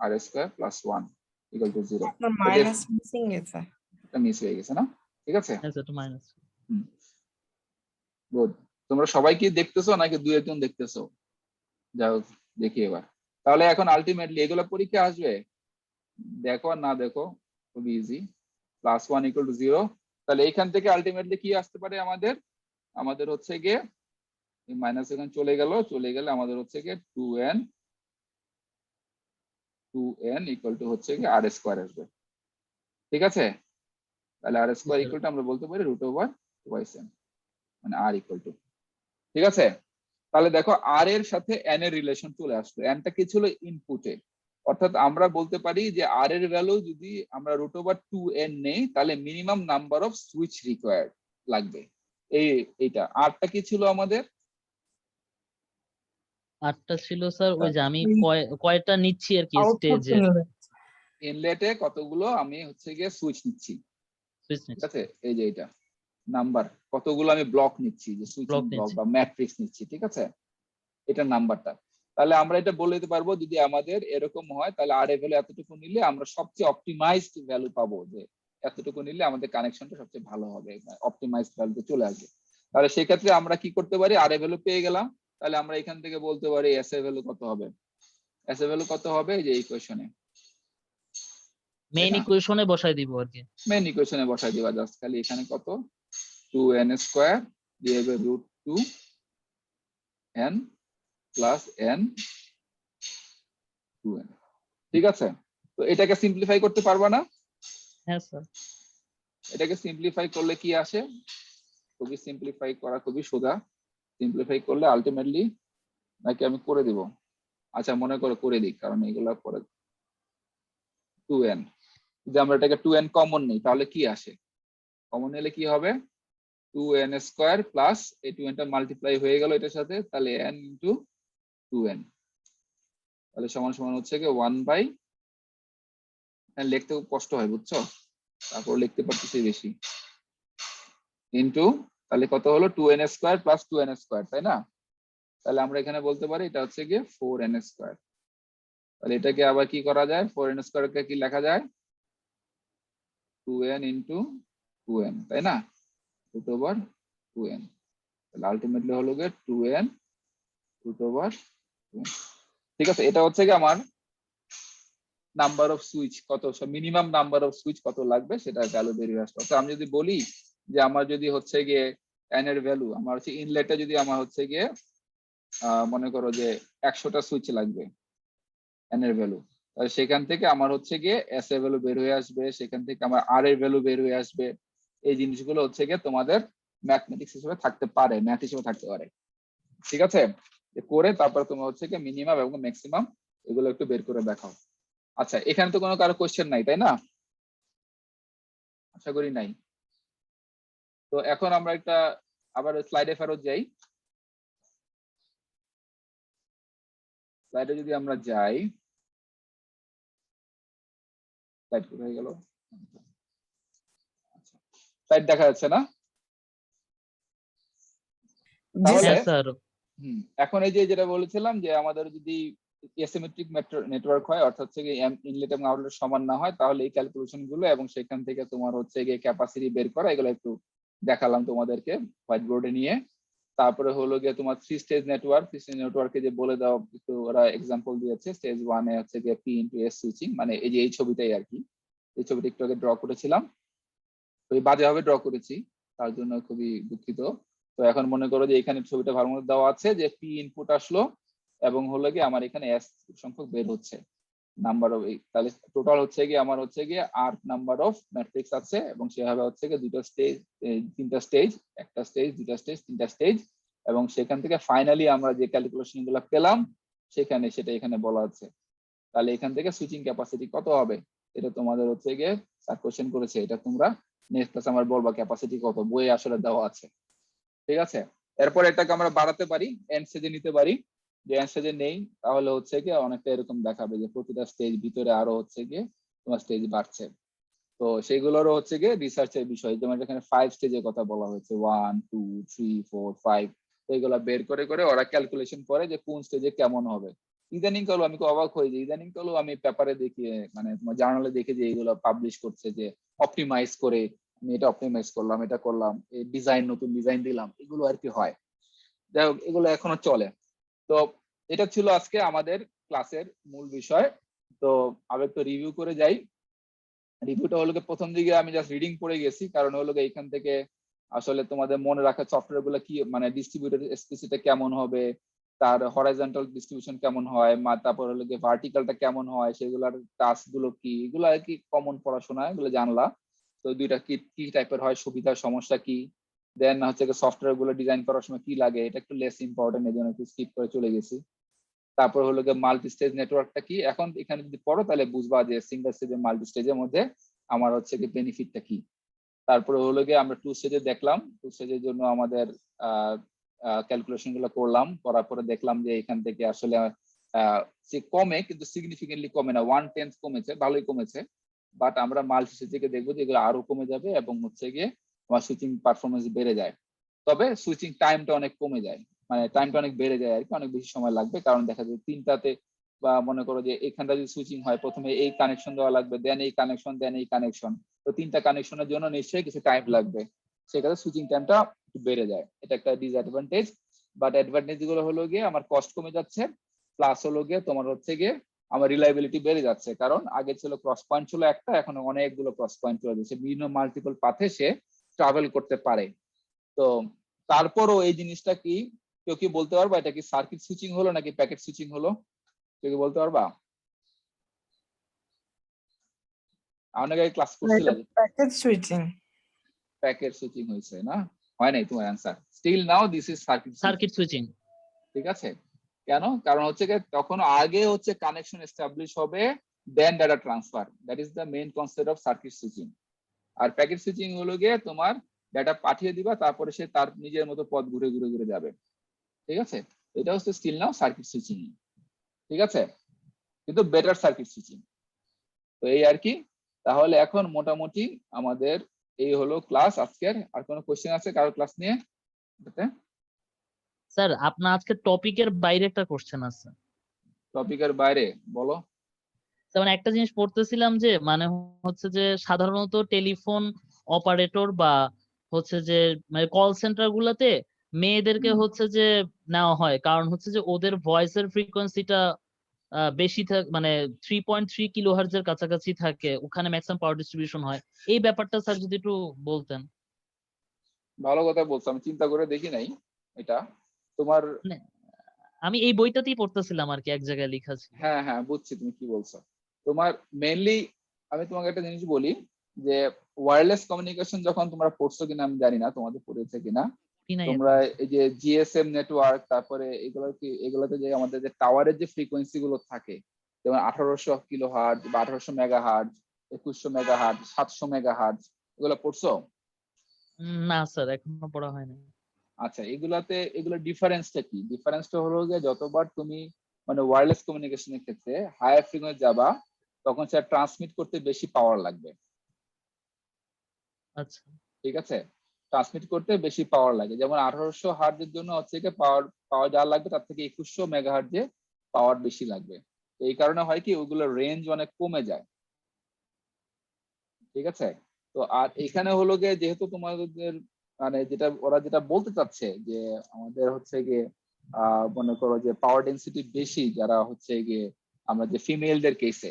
r square plus 1 equal to 0। আপনার মাইনাস মিসিং গেছে। এটা মিস হয়ে গেছে না, ঠিক আছে, হ্যাঁ স্যার, মাইনাস। গুড। তোমরা সবাই কি দেখতেছো নাকি দুই একজন দেখতেছো? যাও দেখি এবার। তাহলে এখন আলটিমেটলি এগুলো পরীক্ষা আসবে, দেখো আর না দেখো খুবই ইজি, +1 = 0। তাহলে এখান থেকে আলটিমেটলি কি আসতে পারে আমাদের, আমাদের হচ্ছে গিয়ে মাইনাস এখানে চলে গেলে আমাদের হচ্ছে গিয়ে 2n ইকুয়াল টু হচ্ছে গিয়ে r স্কয়ার আসবে, ঠিক আছে। তাহলে r স্কয়ার ইকুয়াল টু আমরা বলতে পারি √2/n, মানে r ইকুয়াল টু, ঠিক আছে। তাহলে দেখো r এর সাথে n এর রিলেশন চলে আসলো, n টা কি ছিল ইনপুটে, অর্থাৎ আমরা বলতে পারি যে r এর ভ্যালু যদি আমরা √2n নেই তাহলে minimum number off switch required লাগবে। এইটা rটা কি ছিল আমাদের, 8টা ছিল স্যার, ওই যে আমি ওই কয়টা নিচ্ছি আর কি আউটপুট স্টেজের ইনলেটে কতগুলো আমি হচ্ছে গিয়ে সুইচ নিচ্ছি, সুইচ ঠিক নিচ্ছি, আছে, এই যে এটা নাম্বার, কতগুলো আমি ব্লক নিচ্ছি, যে সুইচিং ব্লক ব্লক নিচ্ছি। বা ম্যাট্রিক্স নিচ্ছি, ঠিক আছে, এটা নাম্বারটা। তাহলে আমরা এটা বলে দিতে পারবো যদি আমাদের এরকম হয় তাহলে আর এর ভ্যালু এতটুকু নিলে আমরা সবচেয়ে অপটিমাইজড ভ্যালু পাবো, যে এতটুকু নিলে আমাদের কানেকশনটা সবচেয়ে ভালো হবে, অপটিমাইজড ভ্যালুতে চলে আসবে। তাহলে সেই ক্ষেত্রে আমরা কি করতে পারি, আর এর ভ্যালু পেয়ে গেলাম, তাহলে আমরা এখান থেকে বলতে পারি এস এর ভ্যালু কত হবে, এস এর ভ্যালু কত হবে, যে ইকুয়েশনে মেইন ইকুয়েশনে বসাই দিব আর কি। মেইন ইকুয়েশনে বসাই দিবা, জাস্ট খালি এখানে কত 2n square divide √2n plus n 2n, ঠিক আছে। তো এটাকে সিম্পলিফাই করতে পারবা না, হ্যাঁ স্যার। এটাকে সিম্পলিফাই করলে কি আসে, খুবই সিম্পলিফাই করা খুবই সোজা, সিম্পলিফাই করলে আলটিমেটলি, নাকি আমি করে দিব, আচ্ছা মনে করে দিই, কারণ এগুলা পরে 2n, যদি আমরা এটাকে 2n কমন নেই তাহলে কি আসে, কমন নিলে কি হবে 2n স্কয়ার প্লাস এই 2n টা মাল্টিপ্লাই হয়ে গেল এটার সাথে, তাহলে n ইনটু 2n, তাহলে সমান সমান হচ্ছে কি 1/, লিখতে খুব কষ্ট হয় বুঝছো, তারপর লিখতে পারতেছি বেশি, ইনটু, তাহলে কত হলো 2n square plus 2n square, তাই না। তাহলে আমরা এখানে বলতে পারি এটা হচ্ছে গিয়ে 4n স্কয়ার। তাহলে এটাকে আবার কি করা যায়, 4n স্কয়ারকে কি লেখা যায় 2n ইনটু 2n, তাই না, √2n, তাহলে আলটিমেটলি হলো গিয়ে 2n √2n, ঠিক আছে। এটা হচ্ছে কি আমার নাম্বার অফ সুইচ কত, মিনিমাম নাম্বার অফ সুইচ কত লাগবে সেটা ভ্যালু বেরিয়ে আসবে। তো আমি যদি বলি যে আমার যদি হচ্ছে গিয়ে n এর ভ্যালু, আমার হচ্ছে ইনলেটে যদি আমার হচ্ছে গিয়ে মনে করো যে 100টা সুইচ লাগবে n এর ভ্যালু, তাহলে সেখান থেকে আমার হচ্ছে গিয়ে s এর ভ্যালু বের হয়ে আসবে, সেখান থেকে আমার r এর ভ্যালু বের হয়ে আসবে। এই জিনিসগুলো হচ্ছে গিয়ে তোমাদের ম্যাথমেটিক্স হিসেবে থাকতে পারে, ম্যাথ হিসেবে থাকতে পারে, ঠিক আছে। করে তারপর তোমার হচ্ছে গিয়ে মিনিমাম এবং ম্যাক্সিমাম এগুলো একটু বের করে দেখাও। আচ্ছা এখানে তো কোনো কারো কোশ্চেন নাই তাই না, আশা করি নাই। তো এখন আমরা একটা আবার স্লাইডে ফেরত যাই, স্লাইডে যদি আমরা যাই, স্লাইড কোথায় গেল, স্লাইড দেখা যাচ্ছে না, তাহলে হ্যাঁ স্যার। এখন এই যে যেটা বলেছিলাম যে আমাদের যদি অ্যাসিমেট্রিক নেটওয়ার্ক হয়, অর্থাৎ হচ্ছে ইনলেট এবং আউটলেট সমান না হয়, তাহলে এই ক্যালকুলেশন গুলো এবং সেখান থেকে তোমার হচ্ছে গিয়ে ক্যাপাসিটি বের করা, এগুলো একটু দেখালাম তোমাদেরকে হোয়াইট বোর্ডে নিয়ে। তারপরে হলো গিয়ে তোমার 3 স্টেজ নেটওয়ার্ক, 3 স্টেজ নেটওয়ার্কে যে বলে দাও একটু, ওরা এক্সাম্পল দিয়েছে। স্টেজ 1 এ হচ্ছে গিয়ে পি ইনটু এস সুইচিং, মানে এই যে এই ছবিটাই আর কি, এই ছবিটা একটু আগে ড্র করেছিলাম, খুবই বাজেভাবে ড্র করেছি, তার জন্য খুবই দুঃখিত। তো এখন মনে করো যে এখানে ছবিটা ভালো মতো দেওয়া আছে যে পি ইনপুট আসলো এবং হলো গিয়ে আমার এখানে এস সংখ্যক বের হচ্ছে নাম্বার অফ, তাহলে টোটাল হচ্ছে গিয়ে আমার হচ্ছে গিয়ে 8 নাম্বার অফ ম্যাট্রিক্স আছে এবং সেভাবে হচ্ছে গিয়ে দুটো স্টেজ, তিনটা স্টেজ, একটা স্টেজ, দুটা স্টেজ, তিনটা স্টেজ, এবং সেখান থেকে ফাইনালি আমরা যে ক্যালকুলেশন গুলো পেলাম সেখানে সেটা এখানে বলা আছে। তাহলে এখান থেকে সুইচিং ক্যাপাসিটি কত হবে, এটা তোমাদের হচ্ছে গিয়ে স্যার কোশ্চেন করেছে, এটা তোমরা নেক্সট ক্লাসে আমার বলবা ক্যাপাসিটি কত, বইয়ে আসলে দেওয়া আছে। ঠিক আছে, এরপর এটাকে আমরা বাড়াতে পারি, এন্ড স্টেজে নিতে পারি। যে এন্ড স্টেজে নেই তাহলে হচ্ছে গিয়ে অনেকটা এরকম দেখাবে যে প্রতিটা স্টেজ ভিতরে আরো হচ্ছে গিয়ে তোমার স্টেজ বাড়ছে। তো সেগুলোরও হচ্ছে গিয়ে রিসার্চের বিষয়, যেমন এখানে 5 স্টেজের কথা বলা হয়েছে, 1 2 3 4 5, তো এগুলা বের করে করে ওরা ক্যালকুলেশন করে যে কোন স্টেজে কেমন হবে। ইদানিং কালো আমি খুব অবাক হই যে ইদানিং কালো আমি পেপারে দেখি, মানে তোমার জার্নালে দেখে যে এগুলো পাবলিশ করছে যে অপটিমাইজ করে, আমি এটা অপটিমাইজ করলাম, এটা করলাম, এই ডিজাইন, নতুন ডিজাইন দিলাম, এগুলো আর কি হয়। যাই হোক, এগুলো এখনো চলে। তো এটা ছিল আজকে আমাদের ক্লাসের মূল বিষয়। তো আবার তো রিভিউ করে যাই। রিভিউটা হলো প্রথম দিকে আমি জাস্ট রিডিং পড়ে গেছি, কারণ হলো এইখান থেকে আসলে তোমাদের মনে রাখা সফটওয়্যার গুলো কি, মানে ডিস্ট্রিবিউটেড এসপিসিটা কেমন হবে, তার হরাইজন্টাল ডিস্ট্রিবিউশন কেমন হয়, তারপর হলো গিয়ে ভার্টিক্যালটা কেমন হয়, সেগুলোর টাস্ক গুলো কি, এগুলো আর কি কমন পড়াশোনা, এগুলো জানলা। তো দুইটা কি কি টাইপের হয়, সুবিধা সমস্যা কি, দেন হচ্ছে সফটওয়্যার গুলো ডিজাইন করার সময় কি লাগে, এটা একটু লেস ইম্পর্টেন্ট, এই জন্য একটু স্কিপ করে চলে গেছি। তারপর হলো গিয়ে মাল্টি স্টেজ নেটওয়ার্কটা কি, এখন এখানে যদি পড়ো তাহলে বুঝবা যে সিঙ্গেল স্টেজের মাল্টি স্টেজের মধ্যে আমার হচ্ছে কি বেনিফিটটা কি। তারপরে হলো গিয়ে আমরা 2 স্টেজে দেখলাম, 2 স্টেজের জন্য আমাদের ক্যালকুলেশন গুলো করলাম, করার পরে দেখলাম যে এখান থেকে আসলে সে কমে, কিন্তু সিগনিফিকেন্টলি কমে না, 1/10 কমেছে, ভালোই কমেছে। বাট আমরা মাল্টি স্টেজে দেখবো যে এগুলো আরো কমে যাবে এবং হচ্ছে গিয়ে আমার সুইচিং পারফরমেন্স বেড়ে যায়। তবে সুইচিং টাইমটা অনেক কমে যায়, মানে টাইমটা অনেক বেড়ে যায় আর কি, অনেক বেশি সময় লাগবে, কারণ দেখা যায় তিনটাতে, বা মনে করো যে এখানটা যদি সুইচিং হয়, প্রথমে এই কানেকশন দেওয়া লাগবে, দেন এই কানেকশন, দেন এই কানেকশন, তো তিনটা কানেকশনের জন্য নিশ্চয়ই কিছু টাইম লাগবে, সেক্ষেত্রে সুইচিং টাইমটা বেড়ে যায়, এটা একটা ডিসঅ্যাডভান্টেজ। বাট অ্যাডভান্টেজ গুলো হলো গিয়ে আমার কস্ট কমে যাচ্ছে, প্লাস হলো গিয়ে তোমার হচ্ছে গিয়ে আমার রিলায়েবিলিটি বেড়ে যাচ্ছে, কারণ আগে ছিল ক্রস পয়েন্ট ছিল একটা, এখন অনেকগুলো ক্রস পয়েন্ট চলে যাচ্ছে, বিভিন্ন মাল্টিপল পাথে সে ট্রাভেল করতে পারে। তো তারপরও এই জিনিসটা কি, কেউ কি বলতে পারবা এটা কি সার্কিট সুইচিং হলো নাকি প্যাকেট সুইচিং হলো, কেউ কি বলতে পারবা? অনেক আগে ক্লাস করছিল, প্যাকেজ সুইচিং। প্যাকেট সুইচিং হয়েছে না, হয় নাই তোমার answer, still now this is circuit circuit switching. ঠিক আছে, কেন, কারণ হচ্ছে তখন আগে হচ্ছে কানেকশন এস্টাবলিশ হবে, then data transfer, that is the main concept of circuit switching. আর প্যাকেট সুইচিং হলো গিয়ে তোমার ডাটা পাঠিয়ে দিবা, তারপরে সে তার নিজের মতো পথ ঘুরে ঘুরে ঘুরে যাবে। ঠিক আছে, এটা হচ্ছে স্টিল নাও সার্কিট সুইচিং, ঠিক আছে, কিন্তু বেটার সার্কিট সুইচিং। তো এই আর কি, তাহলে এখন মোটামুটি আমাদের এই হলো ক্লাস আজকের। আর কোনো কোশ্চেন আছে কারো ক্লাস নিয়ে? স্যার আপনার আজকে টপিকের বাইরে একটা কোশ্চেন আছে। টপিকের বাইরে বলো। যেমন একটা জিনিস পড়তেছিলাম যে মানে হচ্ছে যে সাধারণত টেলিফোন অপারেটর বা হচ্ছে যে মানে কল সেন্টার গুলাতে মেয়েদেরকে হচ্ছে যে নেওয়া হয়, কারণ হচ্ছে যে ওদের ভয়েসের ফ্রিকোয়েন্সিটা বেশি মানে 3.3 কিলোহার্জ এর কাছাকাছি থাকে, ওখানে ম্যাক্সিমাম পাওয়ার ডিস্ট্রিবিউশন হয়। এই ব্যাপারটা স্যার যদি একটু বলতেন। ভালো কথা বলছো, আমি চিন্তা করে দেখি নাই এটা তোমার। মানে আমি এই বইটাতেই পড়তেছিলাম আর কি, এক জায়গায় লেখা ছিল। হ্যাঁ হ্যাঁ, বুঝছি তুমি কি বলছো। তোমার মেইনলি আমি তোমাকে একটা জিনিস বলি, যে ওয়্যারলেস কমিউনিকেশন যখন তোমরা পড়ছো কিনা আমি জানি না, তোমাদের পড়েছে কিনা, কি নাই তোমরা এখন? এই যে জিএসএম নেটওয়ার্ক, তারপরে এগুলোতে যে আমাদের যে টাওয়ারের যে ফ্রিকোয়েন্সি গুলো থাকে, যেমন 1800 কিলো হার্জ বা 1800 mega hertz, 2100 mega hertz, 700 mega hertz, এগুলো পড়ছো? না স্যার, এখনো পড়া হয়নি। আচ্ছা, এগুলো ডিফারেন্সটা কি? ডিফারেন্সটা হলো যে যতবার তুমি মানে ওয়্যারলেস কমিউনিকেশনের ক্ষেত্রে হায়ার ফ্রিকোয়েন্সি যাবা, তখন সেটা ট্রান্সমিট করতে বেশি পাওয়ার লাগবে। আচ্ছা। ঠিক আছে, ট্রান্সমিট করতে বেশি পাওয়ার লাগে, যেমন 1800 হার্জের জন্য হচ্ছে কি পাওয়ার পাওয়ার যা লাগবে তার থেকে 2100 মেগা হার্জে পাওয়ার বেশি লাগবে। এই কারণে হয় কি ওগুলোর রেঞ্জ অনেক কমে যায়। ঠিক আছে, তো আর এখানে হলো গিয়ে যেহেতু তোমাদের মানে ওরা যেটা বলতে চাচ্ছে যে আমাদের হচ্ছে গিয়ে মনে করো যে পাওয়ার ডেন্সিটি বেশি যারা হচ্ছে গিয়ে আমরা যে ফিমেলদের কেসে,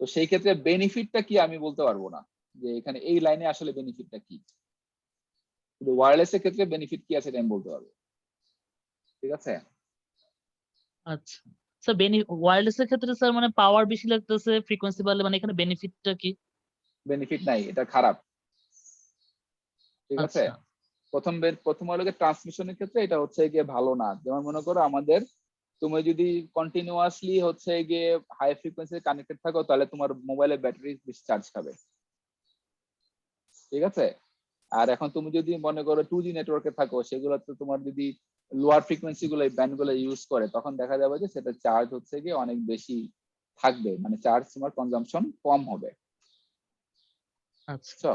তো সেই ক্ষেত্রে বেনিফিটটা কি আমি বলতে পারবো না যে এখানে এই লাইনে আসলে বেনিফিটটা কি, কিন্তু ওয়্যারলেস এর ক্ষেত্রে বেনিফিট কি আছে এটা আমি বলতে পারবো। ঠিক আছে, আচ্ছা স্যার ওয়্যারলেস এর ক্ষেত্রে স্যার মানে পাওয়ার বেশি লাগতেছে ফ্রিকোয়েন্সি বাড়লে, মানে এখানে বেনিফিটটা কি? বেনিফিট নাই, এটা খারাপ। ঠিক আছে, আচ্ছা প্রথম হলো ট্রান্সমিশনের ক্ষেত্রে এটা হচ্ছে গিয়ে ভালো না। যেমন মনে করো আমাদের তুমি যদি কন্টিনিউয়াসলি হচ্ছে গিয়ে হাই ফ্রিকোয়েন্সি কানেক্টেড থাকো তাহলে তোমার মোবাইলের ব্যাটারি বেশি চার্জ খাবে। ঠিক আছে, আর এখন তুমি যদি মনে করো 2G নেটওয়ার্কে থাকো সেগুলোতে তোমার যদি লোয়ার ফ্রিকোয়েন্সি গুলো ব্যান্ড গুলো ইউজ করে তখন দেখা যাবে যে সেটা চার্জ হচ্ছে গিয়ে অনেক বেশি থাকবে, মানে চার্জ তোমার কনজাম্পশন কম হবে। আচ্ছা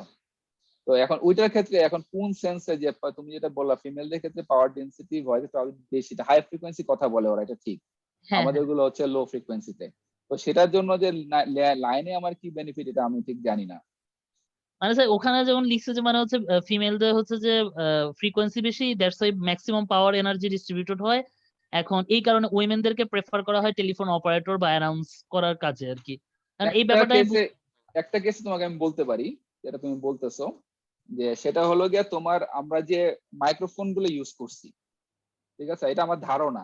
তো এখন ওইটার ক্ষেত্রে এখন কোন সেন্সে যে তুমি যেটা বললা ফিমেলদের ক্ষেত্রে পাওয়ার ডেন্সিটি ভয়েস বেশি, হাই ফ্রিকোয়েন্সি কথা বলে ওরা, এটা ঠিক। হ্যাঁ আমাদের হ্যাঁ গুলো হচ্ছে লো ফ্রিকোয়েন্সিতে। তো সেটার জন্য যে লাইনে আমার কি বেনিফিট এটা আমি ঠিক জানি না। মানে স্যার ওখানে যেমন লিখছে যে মানে হচ্ছে ফিমেলদের হচ্ছে যে ফ্রিকোয়েন্সি বেশি, that's why maximum power energy distributed হয়। এখন এই কারণে উইমেনদেরকে প্রেফার করা হয় টেলিফোন অপারেটর বা অ্যানাউন্স করার কাজে আর কি। কারণ এই একটা ব্যাপারটা কেসে একটা কেসে তোমাকে আমি বলতে পারি যেটা তুমি বলতেছো, যে সেটা হলো গিয়া তোমার আমরা যে মাইক্রোফোন গুলো ইউজ করছি, ঠিক আছে, এটা আমার ধারণা।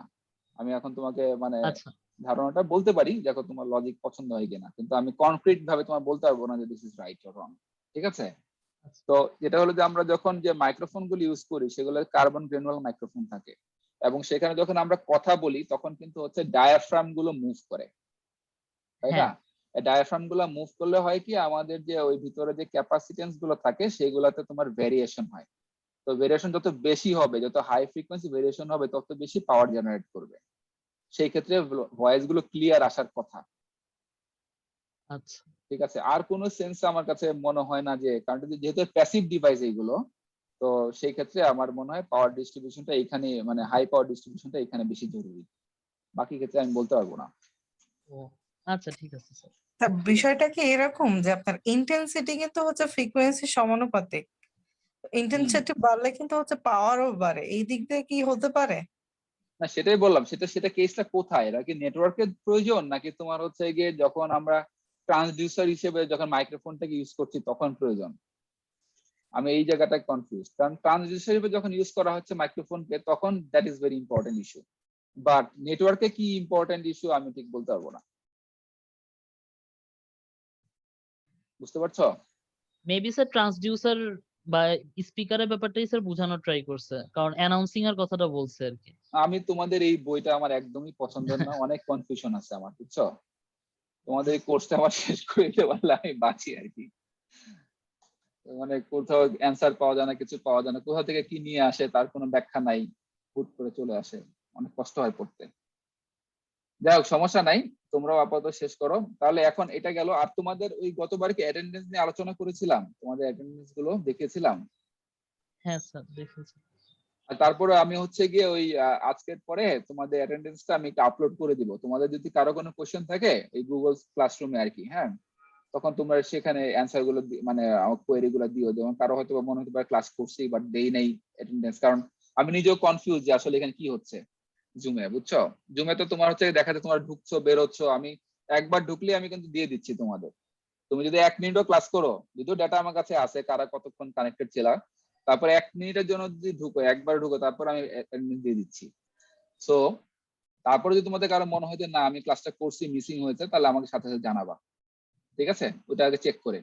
আমি এখন তোমাকে মানে আচ্ছা ধারণাটা বলতে পারি, দেখো তোমার লজিক পছন্দ হয় কিনা, কিন্তু আমি কনক্রিট ভাবে তোমার বলতে পারবো না যে this is right or wrong. ঠিক আছে, তো যেটা হলো যে আমরা যখন যে মাইক্রোফোন গুলো ইউজ করি সেগুলো কার্বন গ্রানুলার মাইক্রোফোন থাকে, এবং সেখানে যখন আমরা কথা বলি তখন কিন্তু হচ্ছে ডায়াফ্রাম গুলো মুভ করে, তাই না? হ্যাঁ ডায়াফ্রাম গুলো মুভ করলে হয় কি আমাদের যে ওই ভিতরে যে ক্যাপাসিটেন্স গুলো থাকে সেগুলোতে তোমার ভেরিয়েশন হয়। তো ভেরিয়েশন যত বেশি হবে, যত হাই ফ্রিকোয়েন্সি ভেরিয়েশন হবে তত বেশি পাওয়ার জেনারেট করবে। সেই ক্ষেত্রে ভয়েস গুলো ক্লিয়ার আসার কথা। আচ্ছা ঠিক আছে, আর কোনো সেন্স আমার কাছে মনে হয় না, যে কারণ যেহেতু প্যাসিভ ডিভাইস এইগুলো, তো সেই ক্ষেত্রে আমার মনে হয় পাওয়ার ডিস্ট্রিবিউশনটা এখানে মানে হাই পাওয়ার ডিস্ট্রিবিউশনটা এখানে বেশি জরুরি। বাকি ক্ষেত্রে আমি বলতে পারবো না। ও আচ্ছা ঠিক আছে স্যার। তা বিষয়টা কি এরকম যে আপনার ইন্টেন্সিটি কিন্তু হচ্ছে ফ্রিকোয়েন্সি সমানুপাতিক, ইন্টেন্সিটি বাড়লে কিন্তু হচ্ছে পাওয়ারও বাড়ে, এই দিক দিয়ে কি হতে পারে? না সেটাই বললাম, সেটা সেটা কেসটা কোথায়, এটা কি নেটওয়ার্কের প্রয়োজন নাকি তোমার হচ্ছে গিয়ে যখন আমরা ট্রান্সডিউসার হিসেবে যখন মাইক্রোফোনটাকে ইউজ করছি তখন প্রয়োজন? আমি এই জায়গাটা কনফিউজ, কারণ ট্রান্সডিউসার হিসেবে যখন ইউজ করা হচ্ছে মাইক্রোফোনকে তখন that is very important issue, but নেটওয়ার্কে কি ইম্পর্টেন্ট ইস্যু আমি ঠিক বলতে পারবো না। বুঝতে পারছো? মেবি স্যার ট্রান্সডিউসার বা স্পিকারের ব্যাপারটাই স্যার বোঝানোর ট্রাই করছে, কারণ অ্যানাউন্সিং এর কথাটা বলছে আর কি। আমি তোমাদের এই বইটা আমার একদমই পছন্দের না, অনেক কনফিউশন আছে আমার, বুঝছো? তোমাদের এই কোর্সটা আমার শেষ করে দিতে পারলে আমি বাঁচি আর কি। মানে কোথাও অ্যান্সার পাওয়া যায় না, কিছু পাওয়া যায় না, কোথা থেকে কি নিয়ে আসে তার কোনো ব্যাখ্যা নাই, হুট করে চলে আসে, অনেক কষ্ট হয় পড়তে। যাই হোক, সমস্যা নাই, তোমরাও আপাতত শেষ করো তাহলে। এখন এটা গেল, আর তোমাদের ওই গতবার কি অ্যাটেন্ডেন্স নিয়ে আলোচনা করেছিলাম? তোমাদের অ্যাটেন্ডেন্স গুলো দেখেছিলাম। হ্যাঁ স্যার দেখেছি। আর তারপরে আমি হচ্ছে গিয়ে ওই আজকের পরে তোমাদের অ্যাটেন্ডেন্সটা আমি একটা আপলোড করে দিব। তোমাদের যদি কারো কোনো কোশ্চেন থাকে এই গুগল ক্লাসরুমে আর কি, হ্যাঁ, তখন তোমরা সেখানে অ্যান্সার গুলো মানে আমার কোয়েরি গুলো দিও। যেমন কারো হয়তো মনে হতে পারে ক্লাস করছি বাট দেই নাই অ্যাটেন্ডেন্স, কারণ আমি নিজেও কনফিউজ যে আসলে এখানে কি হচ্ছে জুমে, বুঝছো? জুমে তো তোমার হচ্ছে দেখা যায় তোমার ঢুকছো বেরোচ্ছ, আমি একবার ঢুকলে আমি কিন্তু দিয়ে দিচ্ছি তোমাদের। তুমি যদি 1 মিনিটও ক্লাস করো, যদিও ডাটা আমার কাছে আছে কারা কতক্ষণ কানেক্টেড ছিল, তারপর 1 মিনিটের জন্য যদি ঢুকো, একবার ঢুকো, তারপর আমি attendance দিয়ে দিচ্ছি। সো তারপরে যদি তোমাদের কারো মনে হয় যে না আমি ক্লাসটা করছি মিসিং হয়েছে, তাহলে আমাকে সাথে সাথে জানাবা। ঠিক আছে, ওটা আগে চেক করে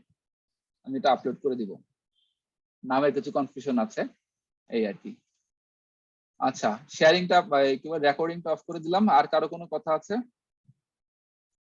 আমি এটা আপলোড করে দিব। নামের কিছু কনফিউশন আছে এই আর কি। আচ্ছা, শেয়ারিংটা কি রেকর্ডিংটা অফ করে দিলাম। আর কারো কোনো কথা আছে?